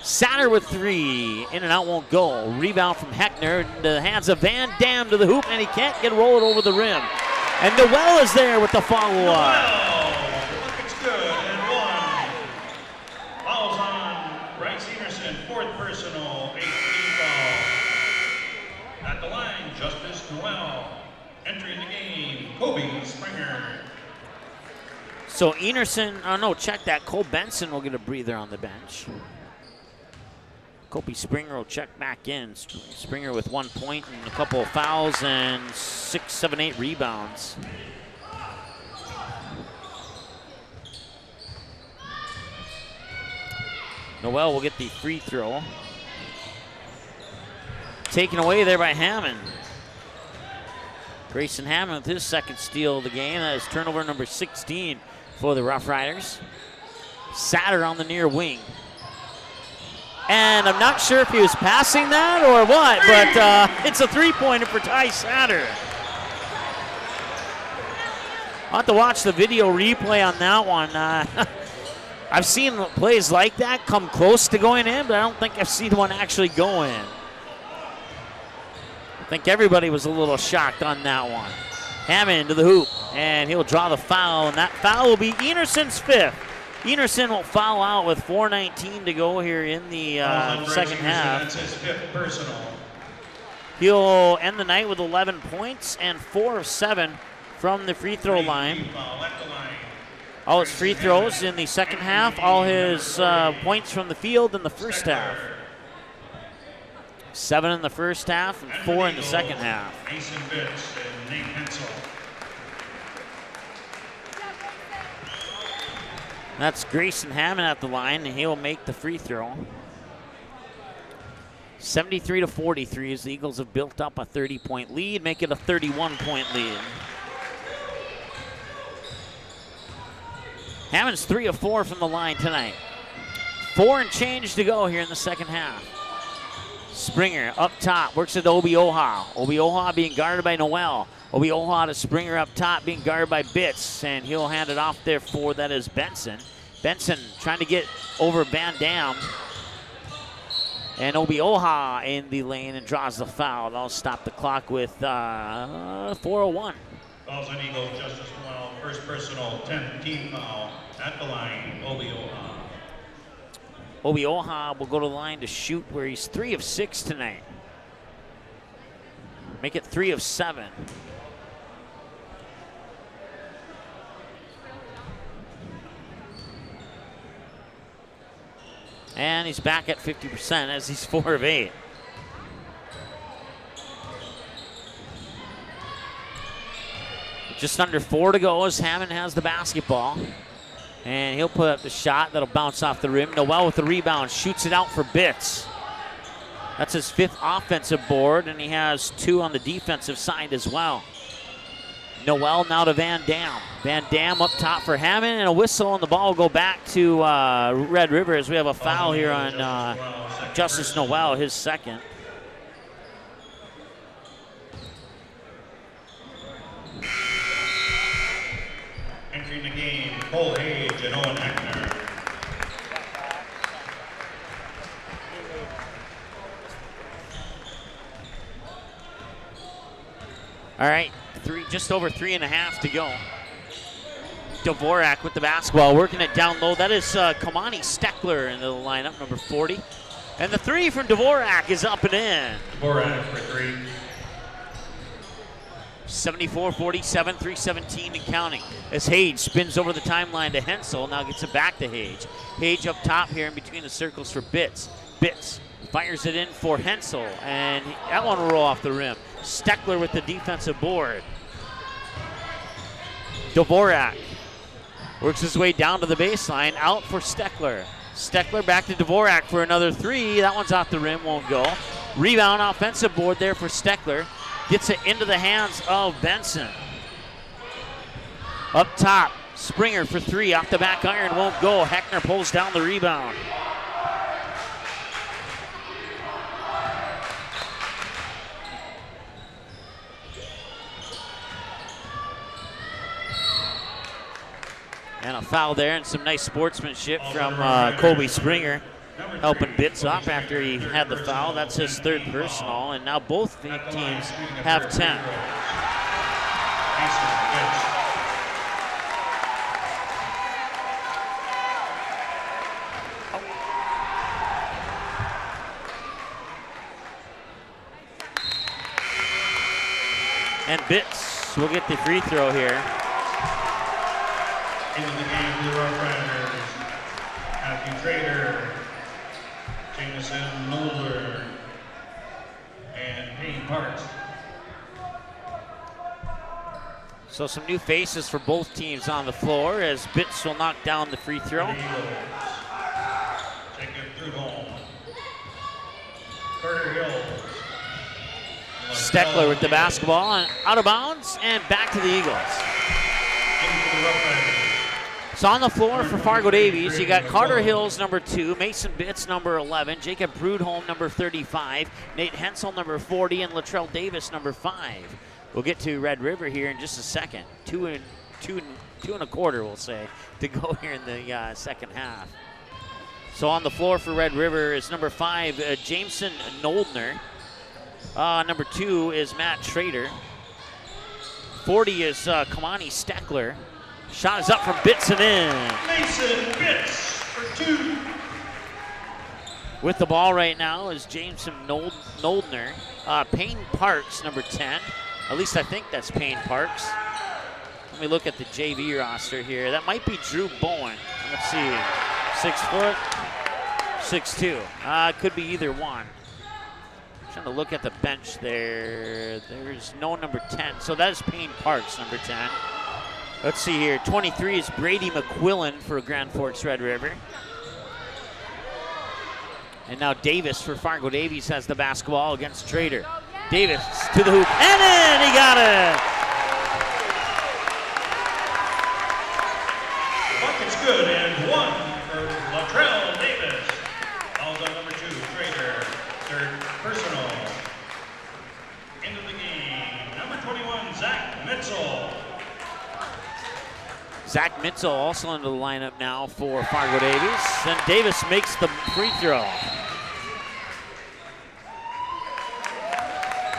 Satter with 3, in and out won't go. Rebound from Heckner into the hands of Van Dam to the hoop, and he can't get rolled over the rim. And Noel is there with the follow-up. Looks good, and 1. Fouls on Bryce Emerson, fourth personal, 18th foul. At the line, Justice Noel. Entering the game, Kobe Springer. So Enerson, check that. Cole Benson will get a breather on the bench. Kobe Springer will check back in. Springer with 1 point and a couple of fouls and 6, 7, 8 rebounds. Noel will get the free throw. Taken away there by Hammond. Grayson Hammond with his second steal of the game. That is turnover number 16 for the Roughriders. Satter on the near wing. And I'm not sure if he was passing that or what, but it's a three-pointer for Ty Satter. I'll have to watch the video replay on that one. I've seen plays like that come close to going in, but I don't think I've seen one actually go in. I think everybody was a little shocked on that one. Hammond to the hoop, and he'll draw the foul, and that foul will be Enerson's 5th. Enerson will foul out with 4:19 to go here in the second half. That's his 5th personal. He'll end the night with 11 points and 4 of 7 from the free throw line. All his free throws in the second half, all his points from the field in the first half. 7 in the first half and 4 in the second half. Mason Bitts and Nate Hensel. That's Grayson Hammond at the line, and he'll make the free throw. 73-43 as the Eagles have built up a 30-point lead, make it a 31-point lead. Hammond's 3 of 4 from the line tonight. 4 and change to go here in the second half. Springer up top, works it to Obi Oha. Obi Oha being guarded by Noel. Obi Oha to Springer up top, being guarded by Bitts, and he'll hand it off there for, that is Benson. Benson trying to get over Van Dam. And Obi Oha in the lane and draws the foul. That'll stop the clock with 4:01. Calls on Eagles, Justice Noel, first personal, 10th team foul at the line, Obi Oha. Obi Oha will go to the line to shoot where he's 3 of 6 tonight. Make it 3 of 7. And he's back at 50% as he's 4 of 8. Just under 4 to go as Hammond has the basketball. And he'll put up the shot that'll bounce off the rim. Noel with the rebound, shoots it out for Bitts. That's his 5th offensive board, and he has 2 on the defensive side as well. Noel now to Van Dam. Van Dam up top for Hammond, and a whistle, and the ball will go back to Red River as we have a foul here on Justice Noel, his 2nd. Entering the game, Cole Hage and Owen Heckner. All right, just over 3.5 to go. Dvorak with the basketball, working it down low. That is Kamani Steckler in the lineup, number 40. And the 3 from Dvorak is up and in. Dvorak for 3. 74-47, 3:17 and counting. As Hage spins over the timeline to Hensel, now gets it back to Hage. Hage up top here in between the circles for Bitts. Bitts fires it in for Hensel, and that one will roll off the rim. Steckler with the defensive board. Dvorak works his way down to the baseline, out for Steckler. Steckler back to Dvorak for another 3. That one's off the rim, won't go. Rebound offensive board there for Steckler. Gets it into the hands of Benson. Up top, Springer for 3. Off the back iron, won't go. Heckner pulls down the rebound. And a foul there, and some nice sportsmanship from Colby Springer, helping Bitts up after he had the foul. That's his 3rd personal, and now both teams have 10. And Bitts will get the free throw here. Into the game, the Roughriders, Matthew Trader, Jameson Mulder, and Payne Parks. So some new faces for both teams on the floor as Bitts will knock down the free throw. Take it through home. Carter Hill. Steckler with the basketball and out of bounds and back to the Eagles. Into the Roughriders. So on the floor for Fargo Davies, you got Carter Hills, number 2, Mason Bitts, number 11, Jacob Broodholm, number 35, Nate Hensel, number 40, and Latrell Davis, number 5. We'll get to Red River here in just a second. Two and a quarter, we'll say, to go here in the second half. So on the floor for Red River is number 5, Jameson Noldner. Number 2 is Matt Trader. 40 is Kamani Steckler. Shot is up from Bitts and in. Mason Bitts for 2. With the ball right now is Jameson Noldner. Payne Parks, number 10. At least I think that's Payne Parks. Let me look at the JV roster here. That might be Drew Bowen. Let's see. 6 foot, 6'2". Could be either one. Trying to look at the bench there. There's no number 10. So that is Payne Parks, number 10. Let's see here. 23 is Brady McQuillan for Grand Forks Red River. And now Davis for Fargo. Davies has the basketball against Trader. Davis to the hoop, and in! He got it! Bucket's good, and one for Latrell Davis. Fouls on number 2, Trader. Third personal. Into the game, number 21, Zach Mitzel. Zach Mitzel also into the lineup now for Fargo Davies. And Davis makes the free throw.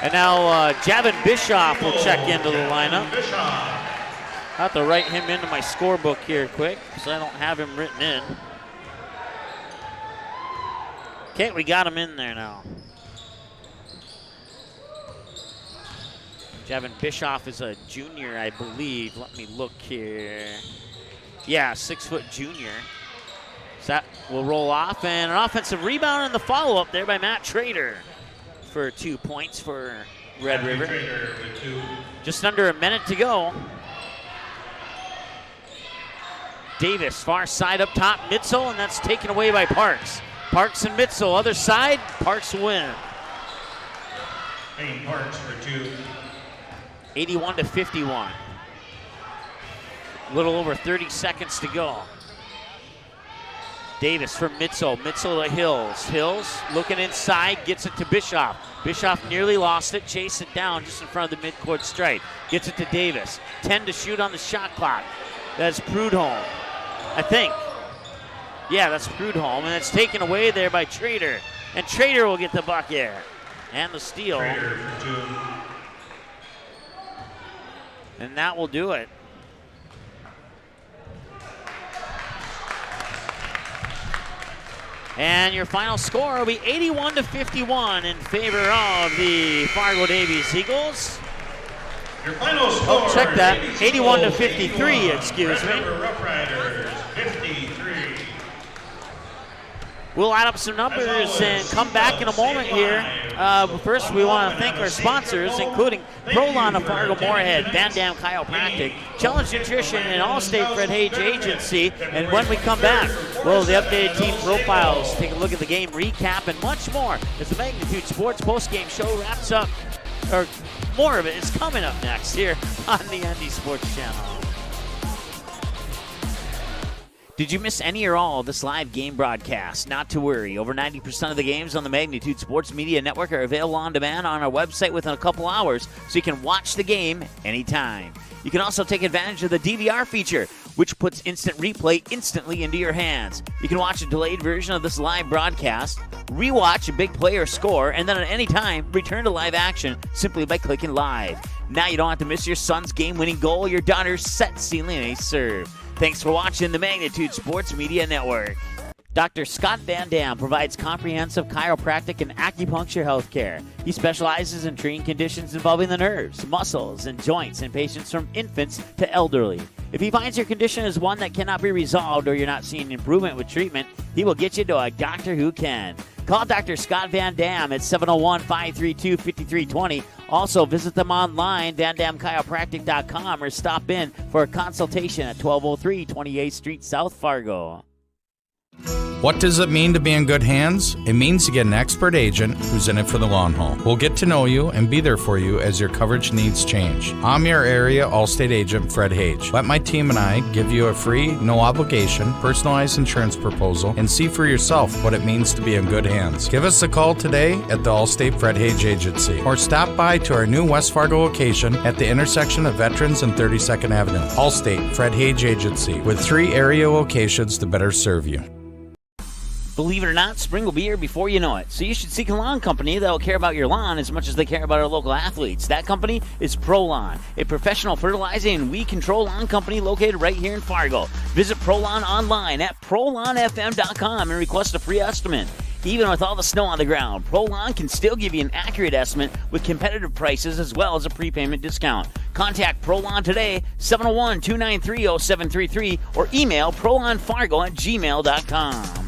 And now Javin Bischoff will check into the lineup. I have to write him into my scorebook here quick, so I don't have him written in. Okay, we got him in there now. Javin Bischoff is a junior, I believe. Let me look here. Yeah, 6-foot junior. So that will roll off, and an offensive rebound in the follow-up there by Matt Trader for 2 points for Red River. Just under a minute to go. Davis, far side up top, Mitzel, and that's taken away by Parks. Parks and Mitzel, other side, Parks win. Payne Parks for 2. 81-51. A little over 30 seconds to go. Davis for Mitzel. Mitzel to Hills. Hills looking inside, gets it to Bischoff. Bischoff nearly lost it, chased it down just in front of the midcourt stripe. Gets it to Davis. 10 to shoot on the shot clock. That's Prudhomme, I think. Yeah, that's Prudhomme, and it's taken away there by Trader. And Trader will get the bucket. And the steal. Trader for 2. And that will do it. And your final score will be 81-51 in favor of the Fargo Davies Eagles. Your final score. Oh, check that. 81-53, excuse me. Roughriders, 53. We'll add up some numbers and come back in a moment here. But first, we want to thank our sponsors, including Prolon of Fargo Moorhead, Van Dam Chiropractic, Challenge Nutrition, and Allstate Fred Hage Agency. And when we come back, we'll have the updated team profiles, take a look at the game recap, and much more as the Magnitude Sports postgame show wraps up. Or more of it is coming up next here on the ND Sports Channel. Did you miss any or all of this live game broadcast? Not to worry. Over 90% of the games on the Magnitude Sports Media Network are available on demand on our website within a couple hours, so you can watch the game anytime. You can also take advantage of the DVR feature, which puts instant replay instantly into your hands. You can watch a delayed version of this live broadcast, rewatch a big play or score, and then at any time, return to live action simply by clicking live. Now you don't have to miss your son's game-winning goal or your daughter's set stealing a serve. Thanks for watching the Magnitude Sports Media Network. Dr. Scott Van Dam provides comprehensive chiropractic and acupuncture health care. He specializes in treating conditions involving the nerves, muscles, and joints in patients from infants to elderly. If he finds your condition is one that cannot be resolved or you're not seeing improvement with treatment, he will get you to a doctor who can. Call Dr. Scott Van Dam at 701-532-5320. Also, visit them online, vandamchiropractic.com, or stop in for a consultation at 1203 28th Street, South Fargo. What does it mean to be in good hands? It means to get an expert agent who's in it for the long haul. We'll get to know you and be there for you as your coverage needs change. I'm your area Allstate agent, Fred Hage. Let my team and I give you a free, no obligation, personalized insurance proposal and see for yourself what it means to be in good hands. Give us a call today at the Allstate Fred Hage Agency or stop by to our new West Fargo location at the intersection of Veterans and 32nd Avenue. Allstate Fred Hage Agency, with 3 area locations to better serve you. Believe it or not, spring will be here before you know it. So you should seek a lawn company that will care about your lawn as much as they care about our local athletes. That company is ProLawn, a professional fertilizing and weed control lawn company located right here in Fargo. Visit ProLawn online at ProLawnFM.com and request a free estimate. Even with all the snow on the ground, ProLawn can still give you an accurate estimate with competitive prices as well as a prepayment discount. Contact ProLawn today, 701-293-0733, or email ProLawnFargo@gmail.com.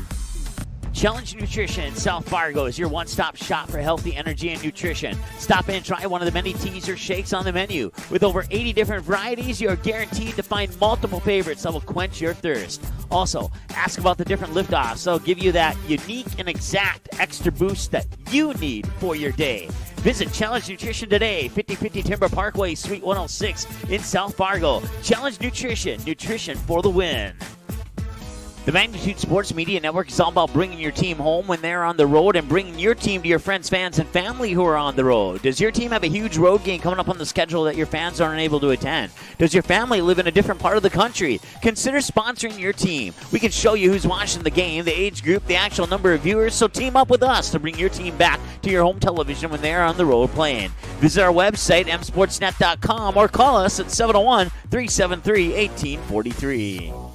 Challenge Nutrition in South Fargo is your one-stop shop for healthy energy and nutrition. Stop in and try one of the many teas or shakes on the menu. With over 80 different varieties, you are guaranteed to find multiple favorites that will quench your thirst. Also, ask about the different liftoffs. They'll give you that unique and exact extra boost that you need for your day. Visit Challenge Nutrition today, 5050 Timber Parkway, Suite 106 in South Fargo. Challenge Nutrition, nutrition for the win. The Magnitude Sports Media Network is all about bringing your team home when they're on the road and bringing your team to your friends, fans, and family who are on the road. Does your team have a huge road game coming up on the schedule that your fans aren't able to attend? Does your family live in a different part of the country? Consider sponsoring your team. We can show you who's watching the game, the age group, the actual number of viewers, so team up with us to bring your team back to your home television when they're on the road playing. Visit our website, msportsnet.com, or call us at 701-373-1843.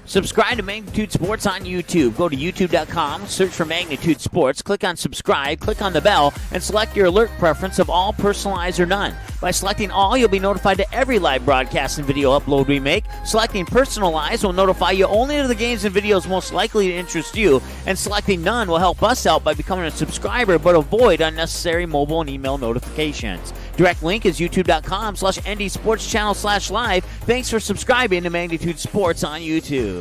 Subscribe to Magnitude Sports on YouTube. Go to youtube.com, search for Magnitude Sports, click on subscribe, click on the bell, and select your alert preference of all, personalized, or none. By selecting all, you'll be notified to every live broadcast and video upload we make. Selecting personalized will notify you only to the games and videos most likely to interest you, and selecting none will help us out by becoming a subscriber but avoid unnecessary mobile and email notifications. Direct link is youtube.com/ndsportschannel/live. Thanks for subscribing to Magnitude Sports on YouTube.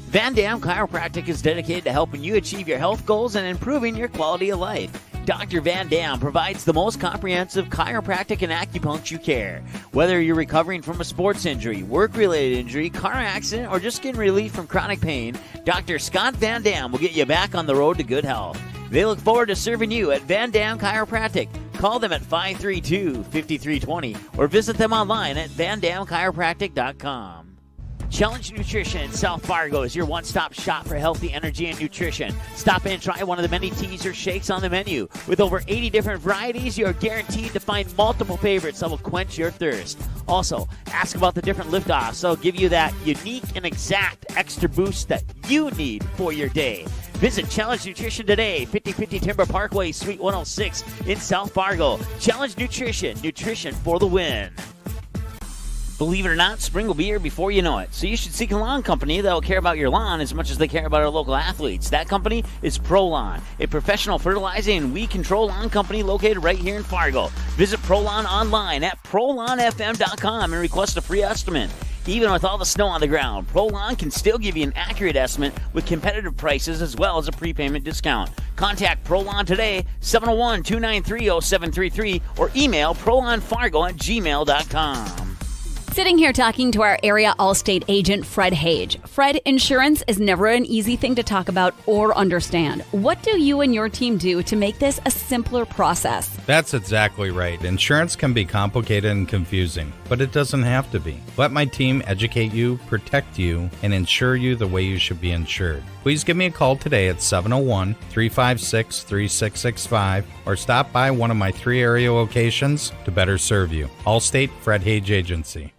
Van Dam Chiropractic is dedicated to helping you achieve your health goals and improving your quality of life. Dr. Van Dam provides the most comprehensive chiropractic and acupuncture care. Whether you're recovering from a sports injury, work-related injury, car accident, or just getting relief from chronic pain, Dr. Scott Van Dam will get you back on the road to good health. They look forward to serving you at Van Dam Chiropractic. Call them at 532-5320 or visit them online at vandamchiropractic.com. Challenge Nutrition in South Fargo is your one-stop shop for healthy energy and nutrition. Stop in and try one of the many teas or shakes on the menu. With over 80 different varieties, you are guaranteed to find multiple favorites that will quench your thirst. Also, ask about the different liftoffs. They'll give you that unique and exact extra boost that you need for your day. Visit Challenge Nutrition today, 5050 Timber Parkway, Suite 106 in South Fargo. Challenge Nutrition, nutrition for the win. Believe it or not, spring will be here before you know it. So you should seek a lawn company that will care about your lawn as much as they care about our local athletes. That company is ProLawn, a professional fertilizing and weed control lawn company located right here in Fargo. Visit ProLawn online at prolawnfm.com and request a free estimate. Even with all the snow on the ground, ProLawn can still give you an accurate estimate with competitive prices as well as a prepayment discount. Contact ProLawn today, 701-293-0733, or email prolawnfargo@gmail.com. Sitting here talking to our area Allstate agent, Fred Hage. Fred, insurance is never an easy thing to talk about or understand. What do you and your team do to make this a simpler process? That's exactly right. Insurance can be complicated and confusing, but it doesn't have to be. Let my team educate you, protect you, and insure you the way you should be insured. Please give me a call today at 701-356-3665 or stop by one of my 3 area locations to better serve you. Allstate Fred Hage Agency.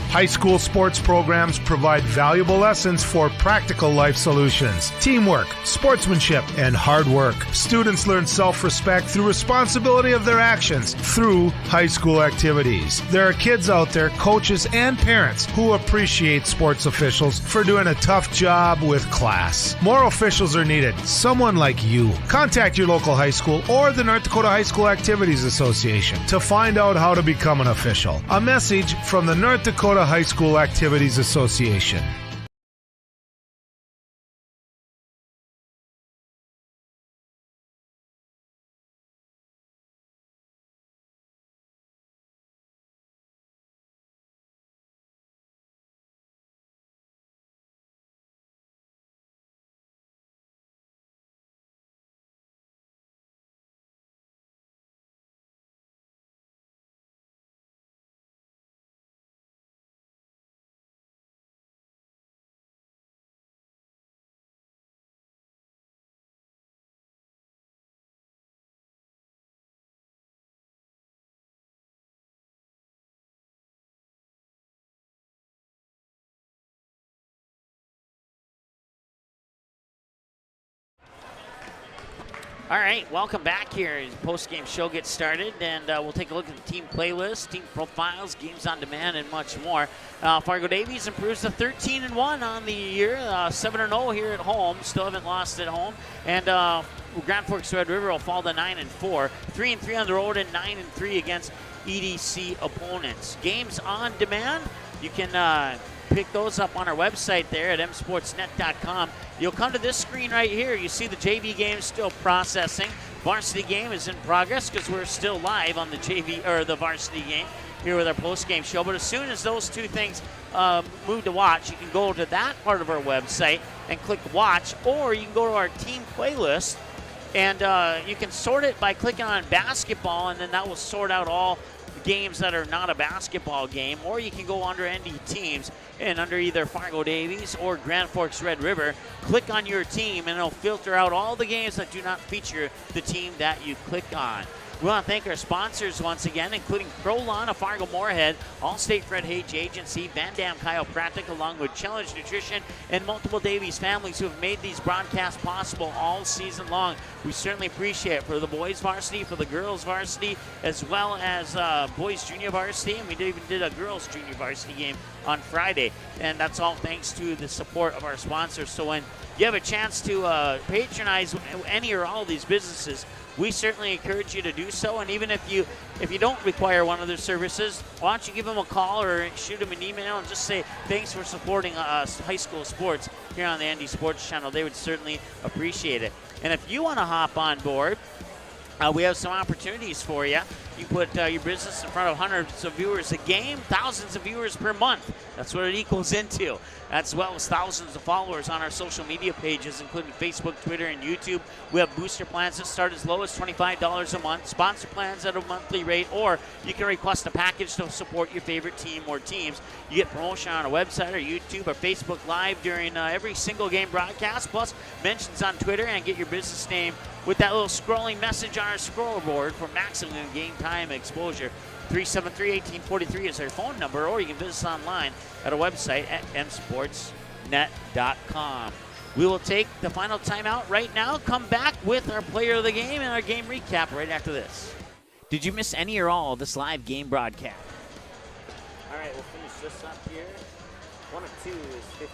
High school sports programs provide valuable lessons for practical life solutions, teamwork, sportsmanship, and hard work. Students learn self-respect through responsibility of their actions through high school activities. There are kids out there, coaches and parents, who appreciate sports officials for doing a tough job with class. More officials are needed, someone like you. Contact your local high school or the North Dakota High School Activities Association to find out how to become an official. A message from the North Dakota High School Activities Association. All right, welcome back here as the post-game show gets started, and we'll take a look at the team playlist, team profiles, games on demand, and much more. Fargo Davies improves to 13-1 on the year, 7-0 here at home, still haven't lost at home, and Grand Forks Red River will fall to 9-4, 3-3 on the road, and 9-3 against EDC opponents. Games on demand, you can pick those up on our website there at msportsnet.com. You'll come to this screen right here. You see the JV game still processing. Varsity game is in progress because we're still live on the JV or the varsity game here with our post-game show. But as soon as those two things move to watch, you can go to that part of our website and click watch, or you can go to our team playlist and you can sort it by clicking on basketball, and then that will sort out all games that are not a basketball game, or you can go under ND teams and under either Fargo Davies or Grand Forks Red River, click on your team and it'll filter out all the games that do not feature the team that you click on. We want to thank our sponsors once again, including ProLawn of Fargo Moorhead, Allstate Fred Hage Agency, Van Dam Chiropractic, along with Challenge Nutrition, and multiple Davies families who have made these broadcasts possible all season long. We certainly appreciate it for the boys varsity, for the girls varsity, as well as boys junior varsity, and we even did a girls junior varsity game on Friday, and that's all thanks to the support of our sponsors. So when you have a chance to patronize any or all of these businesses, we certainly encourage you to do so. And even if you don't require one of their services, why don't you give them a call or shoot them an email and just say thanks for supporting high school sports here on the Andy Sports Channel. They would certainly appreciate it. And if you want to hop on board, we have some opportunities for you. You put your business in front of hundreds of viewers a game, thousands of viewers per month. That's what it equals into, as well as thousands of followers on our social media pages, including Facebook, Twitter, and YouTube. We have booster plans that start as low as $25 a month, sponsor plans at a monthly rate, or you can request a package to support your favorite team or teams. You get promotion on our website or YouTube or Facebook Live during every single game broadcast, plus mentions on Twitter, and get your business name with that little scrolling message on our scoreboard for maximum game time exposure. 373-1843 is our phone number, or you can visit us online at our website at msportsnet.com. We will take the final timeout right now, come back with our player of the game and our game recap right after this. Did you miss any or all of this live game broadcast? All right, we'll finish this up here. 1 of 2 is 50%.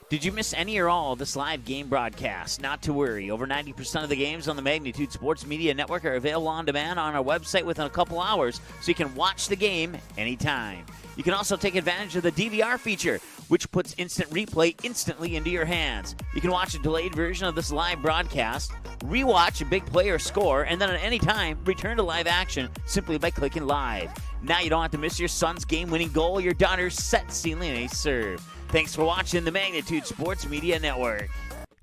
Did you miss any or all of this live game broadcast? Not to worry. Over 90% of the games on the Magnitude Sports Media Network are available on demand on our website within a couple hours, so you can watch the game anytime. You can also take advantage of the DVR feature, which puts instant replay instantly into your hands. You can watch a delayed version of this live broadcast, rewatch a big play or score, and then at any time, return to live action simply by clicking live. Now you don't have to miss your son's game-winning goal, your daughter's set, stealing a serve. Thanks for watching the Magnitude Sports Media Network.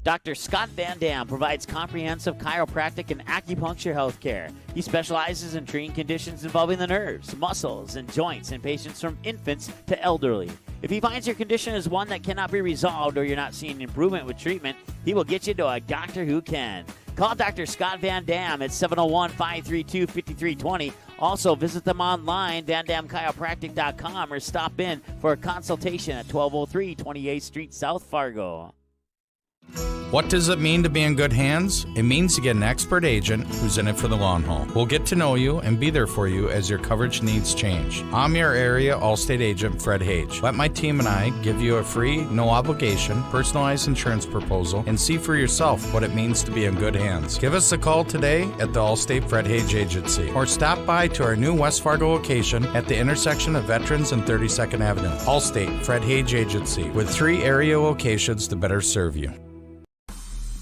Dr. Scott Van Dam provides comprehensive chiropractic and acupuncture health care. He specializes in treating conditions involving the nerves, muscles, and joints in patients from infants to elderly. If he finds your condition is one that cannot be resolved or you're not seeing improvement with treatment, he will get you to a doctor who can. Call Dr. Scott Van Dam at 701-532-5320. Also, visit them online, vandamchiropractic.com, or stop in for a consultation at 1203 28th Street, South Fargo. What does it mean to be in good hands? It means to get an expert agent who's in it for the long haul. We'll get to know you and be there for you as your coverage needs change. I'm your area Allstate agent, Fred Hage. Let my team and I give you a free, no obligation, personalized insurance proposal and see for yourself what it means to be in good hands. Give us a call today at the Allstate Fred Hage Agency, or stop by to our new West Fargo location at the intersection of Veterans and 32nd Avenue. Allstate Fred Hage Agency, with 3 area locations to better serve you.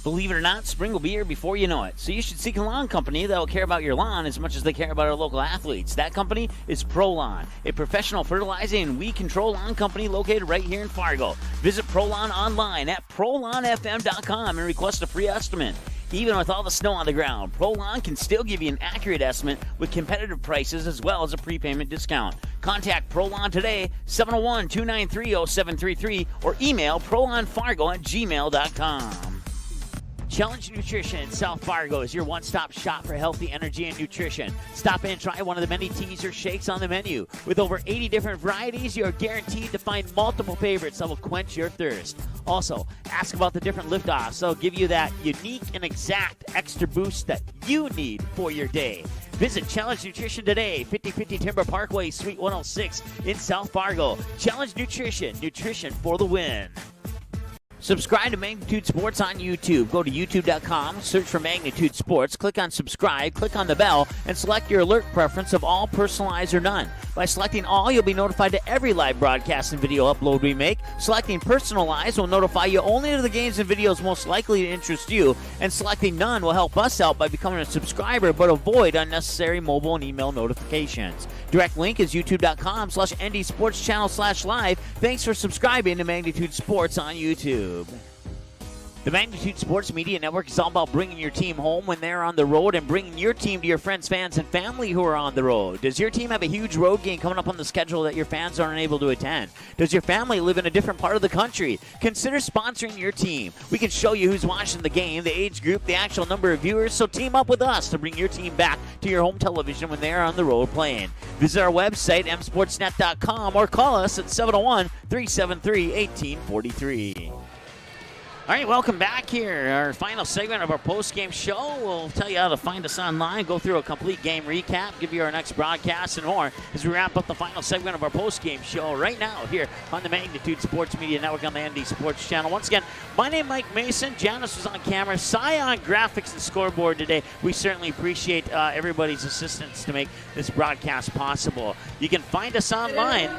Believe it or not, spring will be here before you know it. So you should seek a lawn company that will care about your lawn as much as they care about our local athletes. That company is ProLawn, a professional fertilizing and weed control lawn company located right here in Fargo. Visit ProLawn online at prolawnfm.com and request a free estimate. Even with all the snow on the ground, ProLawn can still give you an accurate estimate with competitive prices as well as a prepayment discount. Contact ProLawn today, 701-293-0733, or email prolawnfargo@gmail.com. Challenge Nutrition in South Fargo is your one-stop shop for healthy energy and nutrition. Stop in and try one of the many teas or shakes on the menu. With over 80 different varieties, you are guaranteed to find multiple favorites that will quench your thirst. Also, ask about the different liftoffs. They'll give you that unique and exact extra boost that you need for your day. Visit Challenge Nutrition today, 5050 Timber Parkway, Suite 106 in South Fargo. Challenge Nutrition, nutrition for the win. Subscribe to Magnitude Sports on YouTube. Go to youtube.com, search for Magnitude Sports, click on subscribe, click on the bell, and select your alert preference of all, personalized, or none. By selecting all, you'll be notified to every live broadcast and video upload we make. Selecting personalized will notify you only to the games and videos most likely to interest you, and selecting none will help us out by becoming a subscriber but avoid unnecessary mobile and email notifications. Direct link is youtube.com/ndsportschannel/live. Thanks for subscribing to Magnitude Sports on YouTube. The Magnitude Sports Media Network is all about bringing your team home when they're on the road and bringing your team to your friends, fans, and family who are on the road. Does your team have a huge road game coming up on the schedule that your fans aren't able to attend? Does your family live in a different part of the country? Consider sponsoring your team. We can show you who's watching the game, the age group, the actual number of viewers, so team up with us to bring your team back to your home television when they're on the road playing. Visit our website, msportsnet.com, or call us at 701-373-1843. All right, welcome back here. Our final segment of our post-game show. We'll tell you how to find us online, go through a complete game recap, give you our next broadcast, and more as we wrap up the final segment of our post-game show right now here on the Magnitude Sports Media Network on the ND Sports Channel. Once again, my name is Mike Mason. Janice was on camera. Cy on graphics and scoreboard today. We certainly appreciate everybody's assistance to make this broadcast possible. You can find us online.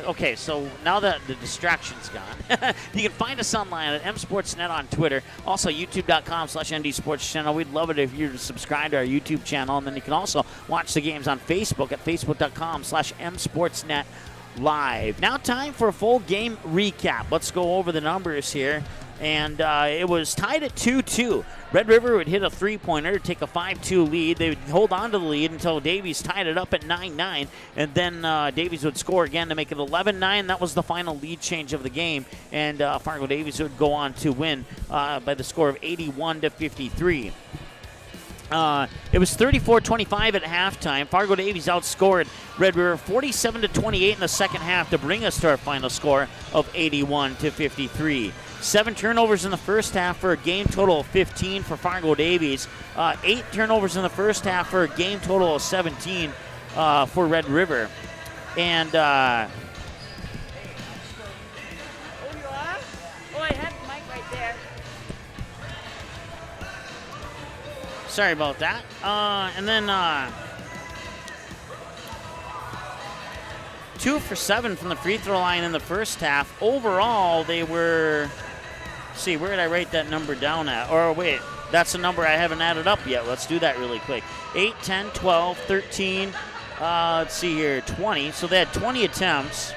Okay, so now that the distraction's gone, you can find us online at msportsnet on Twitter. Also, youtube.com/ndsportschannel. We'd love it if you were subscribe to our YouTube channel. And then you can also watch the games on Facebook at facebook.com/msportsnet live. Now time for a full game recap. Let's go over the numbers here. And it was tied at 2-2. Red River would hit a three-pointer to take a 5-2 lead. They would hold on to the lead until Davies tied it up at 9-9. And then Davies would score again to make it 11-9. That was the final lead change of the game. And Fargo Davies would go on to win by the score of 81-53. It was 34-25 at halftime. Fargo Davies outscored Red River 47-28 in the second half to bring us to our final score of 81-53. 7 turnovers in the first half for a game total of 15 for Fargo Davies. 8 turnovers in the first half for a game total of 17 for Red River. And I have the mic right there. sorry about that. And then 2 for 7 from the free throw line in the first half. Overall, they were, let's see, where did I write that number down at? Or wait, that's a number I haven't added up yet. Let's do that really quick. 8, 10, 12, 13, let's see here, 20. So they had 20 attempts,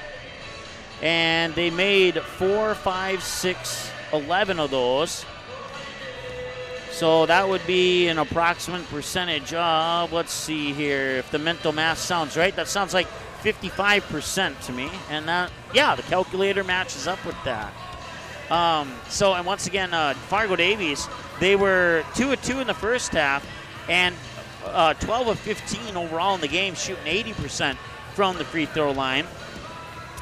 and they made 4, 5, 6, 11 of those. So that would be an approximate percentage of, let's see here, if the mental math sounds right, that sounds like 55% to me. And that, yeah, the calculator matches up with that. And once again, Fargo Davies, they were 2 of 2 in the first half and 12 of 15 overall in the game, shooting 80% from the free throw line.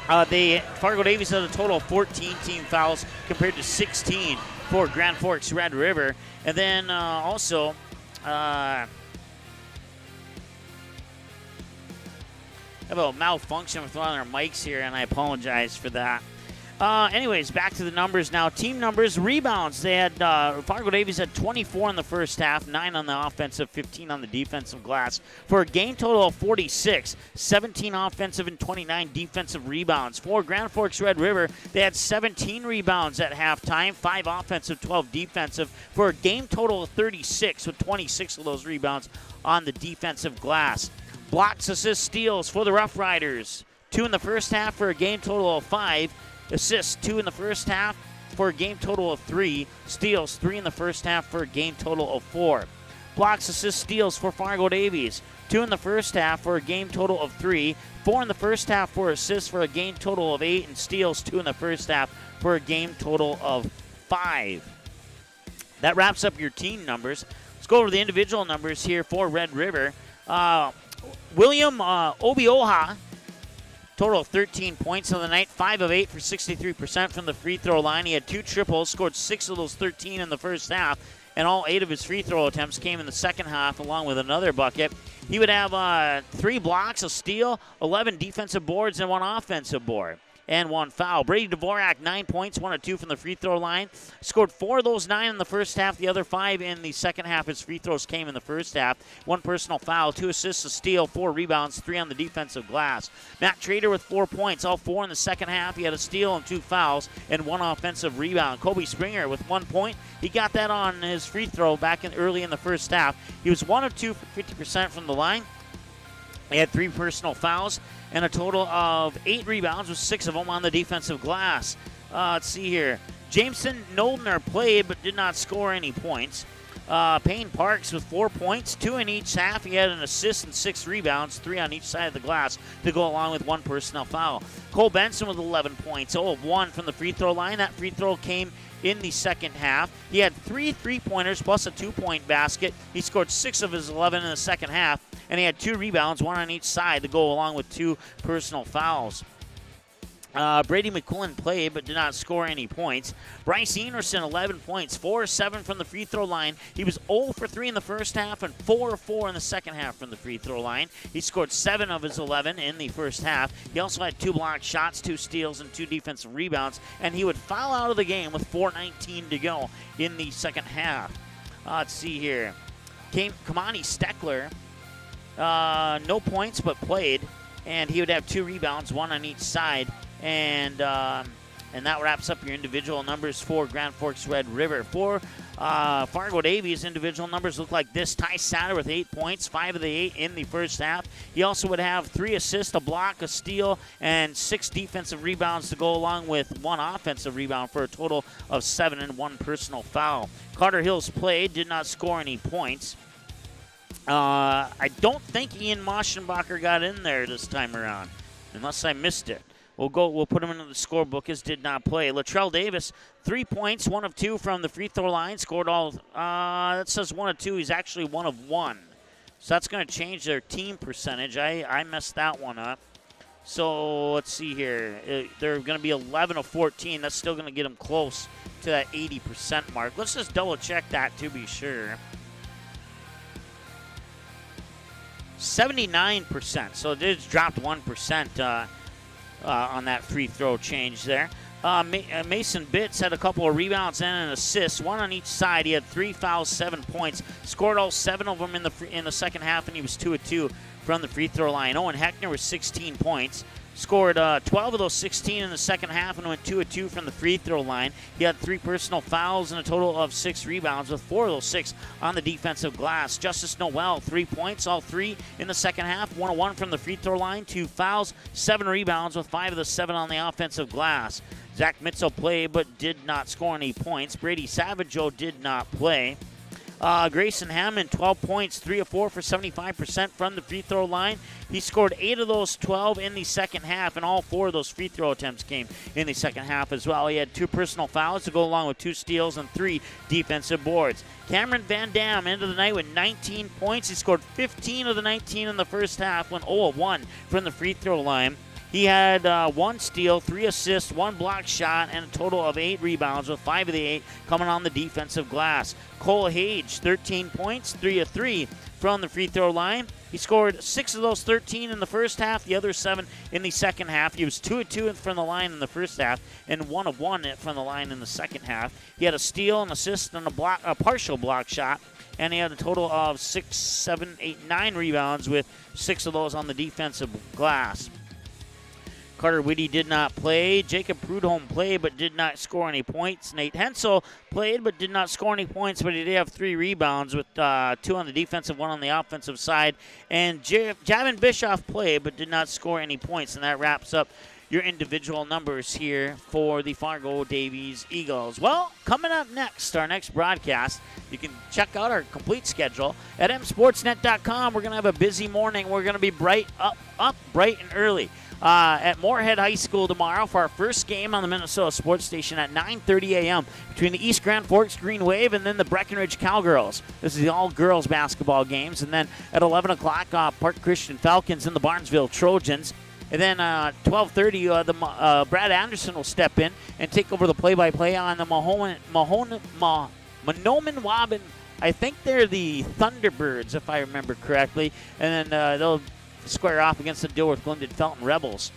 Fargo Davies had a total of 14 team fouls compared to 16 for Grand Forks Red River. And then also, I have a malfunction with one of our mics here, and I apologize for that. Anyways, back to the numbers now. Team numbers, rebounds. They had Fargo Davies had 24 in the first half, 9 on the offensive, 15 on the defensive glass, for a game total of 46, 17 offensive and 29 defensive rebounds. For Grand Forks Red River, they had 17 rebounds at halftime, 5 offensive, 12 defensive, for a game total of 36, with 26 of those rebounds on the defensive glass. Blocks, assists, steals for the Roughriders. 2 in the first half for a game total of 5. Assists, 2 in the first half for a game total of 3. Steals, 3 in the first half for a game total of 4. Blocks, assists, steals for Fargo Davies. 2 in the first half for a game total of 3, 4 in the first half for assists for a game total of 8, and steals 2 in the first half for a game total of 5. That wraps up your team numbers. Let's go over the individual numbers here for Red River. William Obioha, total of 13 points on the night, 5 of 8 for 63% from the free throw line. He had 2 triples, scored 6 of those 13 in the first half, and all 8 of his free throw attempts came in the second half along with another bucket. He would have 3 blocks, a steal, 11 defensive boards, and 1 offensive board, and 1 foul. Brady Dvorak, 9 points, 1 of 2 from the free throw line. Scored 4 of those 9 in the first half, the other 5 in the second half. His free throws came in the first half. 1 personal foul, 2 assists, a steal, 4 rebounds, 3 on the defensive glass. Matt Trader with 4 points, all 4 in the second half. He had a steal and 2 fouls and 1 offensive rebound. Kobe Springer with 1 point. He got that on his free throw back early in the first half. He was 1 of 2 for 50% from the line. He had 3 personal fouls and a total of 8 rebounds with 6 of them on the defensive glass. Let's see here. Jameson Noldner played but did not score any points. Payne Parks with 4 points, 2 in each half. He had an assist and 6 rebounds, 3 on each side of the glass to go along with 1 personnel foul. Cole Benson with 11 points, 0 of 1 from the free throw line. That free throw came in the second half. He had 3 3-pointers plus a 2-point basket. He scored 6 of his 11 in the second half, and he had 2 rebounds, 1 on each side to go along with 2 personal fouls. Brady McQuillan played but did not score any points. Bryce Enerson, 11 points, 4 of 7 from the free throw line. He was 0 for 3 in the first half and 4 of 4 in the second half from the free throw line. He scored 7 of his 11 in the first half. He also had 2 blocked shots, 2 steals, and 2 defensive rebounds, and he would foul out of the game with 4:19 to go in the second half. Let's see here. Kamani Steckler, no points but played, and he would have 2 rebounds, 1 on each side. And that wraps up your individual numbers for Grand Forks Red River. For Fargo Davies, individual numbers look like this. Ty Satter with 8 points, 5 of the 8 in the first half. He also would have 3 assists, a block, a steal, and 6 defensive rebounds to go along with 1 offensive rebound for a total of 7 and 1 personal foul. Carter Hills played, did not score any points. I don't think Ian Moschenbacher got in there this time around, unless I missed it. We'll put him into the scorebook as did not play. Latrell Davis, 3 points, 1 of 2 from the free throw line. Scored all, that says 1 of 2. He's actually 1 of 1. So that's going to change their team percentage. I messed that one up. So let's see here. They're going to be 11 of 14. That's still going to get them close to that 80% mark. Let's just double check that to be sure. 79%. So it just dropped 1%. On that free throw change there. Mason Bitts had a couple of rebounds and an assist, 1 on each side. He had 3 fouls, 7 points. Scored all 7 of them in the second half, and he was 2 of 2 from the free throw line. Owen Heckner was 16 points. Scored 12 of those 16 in the second half and went 2 of 2 from the free throw line. He had 3 personal fouls and a total of 6 rebounds, with 4 of those 6 on the defensive glass. Justice Noel, 3 points, all 3 in the second half. 1 of 1 from the free throw line, 2 fouls, 7 rebounds, with 5 of the 7 on the offensive glass. Zach Mitchell played but did not score any points. Brady Savageau did not play. Grayson Hammond, 12 points, 3 of 4 for 75% from the free throw line. He scored 8 of those 12 in the second half, and all 4 of those free throw attempts came in the second half as well. He had 2 personal fouls to go along with 2 steals and 3 defensive boards. Cameron Van Dam ended the night with 19 points. He scored 15 of the 19 in the first half, went 0 of 1 from the free throw line. He had 1 steal, 3 assists, 1 block shot, and a total of 8 rebounds, with 5 of the 8 coming on the defensive glass. Cole Hage, 13 points, 3 of 3 from the free throw line. He scored 6 of those 13 in the first half, the other 7 in the second half. He was 2 of 2 from the line in the first half and 1 of 1 from the line in the second half. He had a steal, an assist, and a partial block shot. And he had a total of 6, 7, 8, 9 rebounds, with 6 of those on the defensive glass. Carter Whitty did not play. Jacob Prudhomme played but did not score any points. Nate Hensel played but did not score any points, but he did have 3 rebounds, with 2 on the defensive, 1 on the offensive side. And Javin Bischoff played but did not score any points. And that wraps up your individual numbers here for the Fargo Davies Eagles. Well, coming up next, our next broadcast, you can check out our complete schedule at msportsnet.com. We're going to have a busy morning. We're going to be bright and early at Moorhead High School tomorrow for our first game on the Minnesota Sports Station at 9:30 a.m. between the East Grand Forks Green Wave and then the Breckenridge Cowgirls. This is the all-girls basketball games. And then at 11 o'clock, Park Christian Falcons and the Barnesville Trojans. And then 12:30, Brad Anderson will step in and take over the play-by-play on the Mahnomen Waban. I think they're the Thunderbirds, if I remember correctly. And then they'll square off against the Dilworth Glendon Felton Rebels.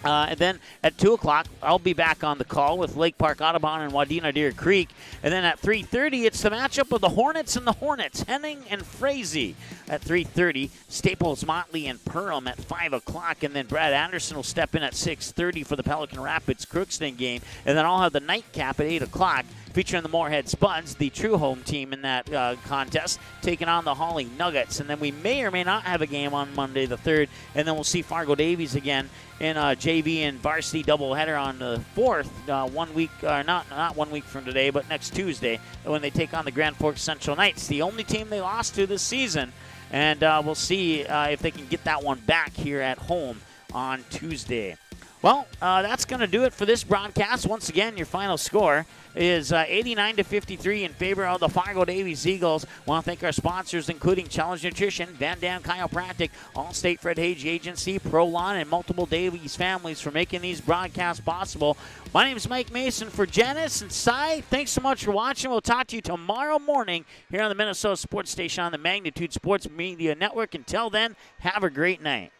And then at 2 o'clock, I'll be back on the call with Lake Park Audubon and Wadena Deer Creek. And then at 3:30, it's the matchup of the Hornets and the Hornets, Henning and Frazee. At 3:30, Staples, Motley, and Perham at 5 o'clock. And then Brad Anderson will step in at 6:30 for the Pelican Rapids Crookston game. And then I'll have the nightcap at 8 o'clock. Featuring the Moorhead Spuds, the true home team in that contest, taking on the Hawley Nuggets. And then we may or may not have a game on Monday the 3rd, and then we'll see Fargo Davies again in a JV and varsity doubleheader on the 4th, 1 week, not 1 week from today, but next Tuesday, when they take on the Grand Forks Central Knights, the only team they lost to this season. And we'll see if they can get that one back here at home on Tuesday. Well, that's going to do it for this broadcast. Once again, your final score is 89-53 in favor of the Fargo Davies Eagles. Want to thank our sponsors, including Challenge Nutrition, Van Dam Chiropractic, Allstate Fred Hage Agency, ProLawn, and multiple Davies families for making these broadcasts possible. My name is Mike Mason for Janice and Cy. Thanks so much for watching. We'll talk to you tomorrow morning here on the Minnesota Sports Station on the Magnitude Sports Media Network. Until then, have a great night.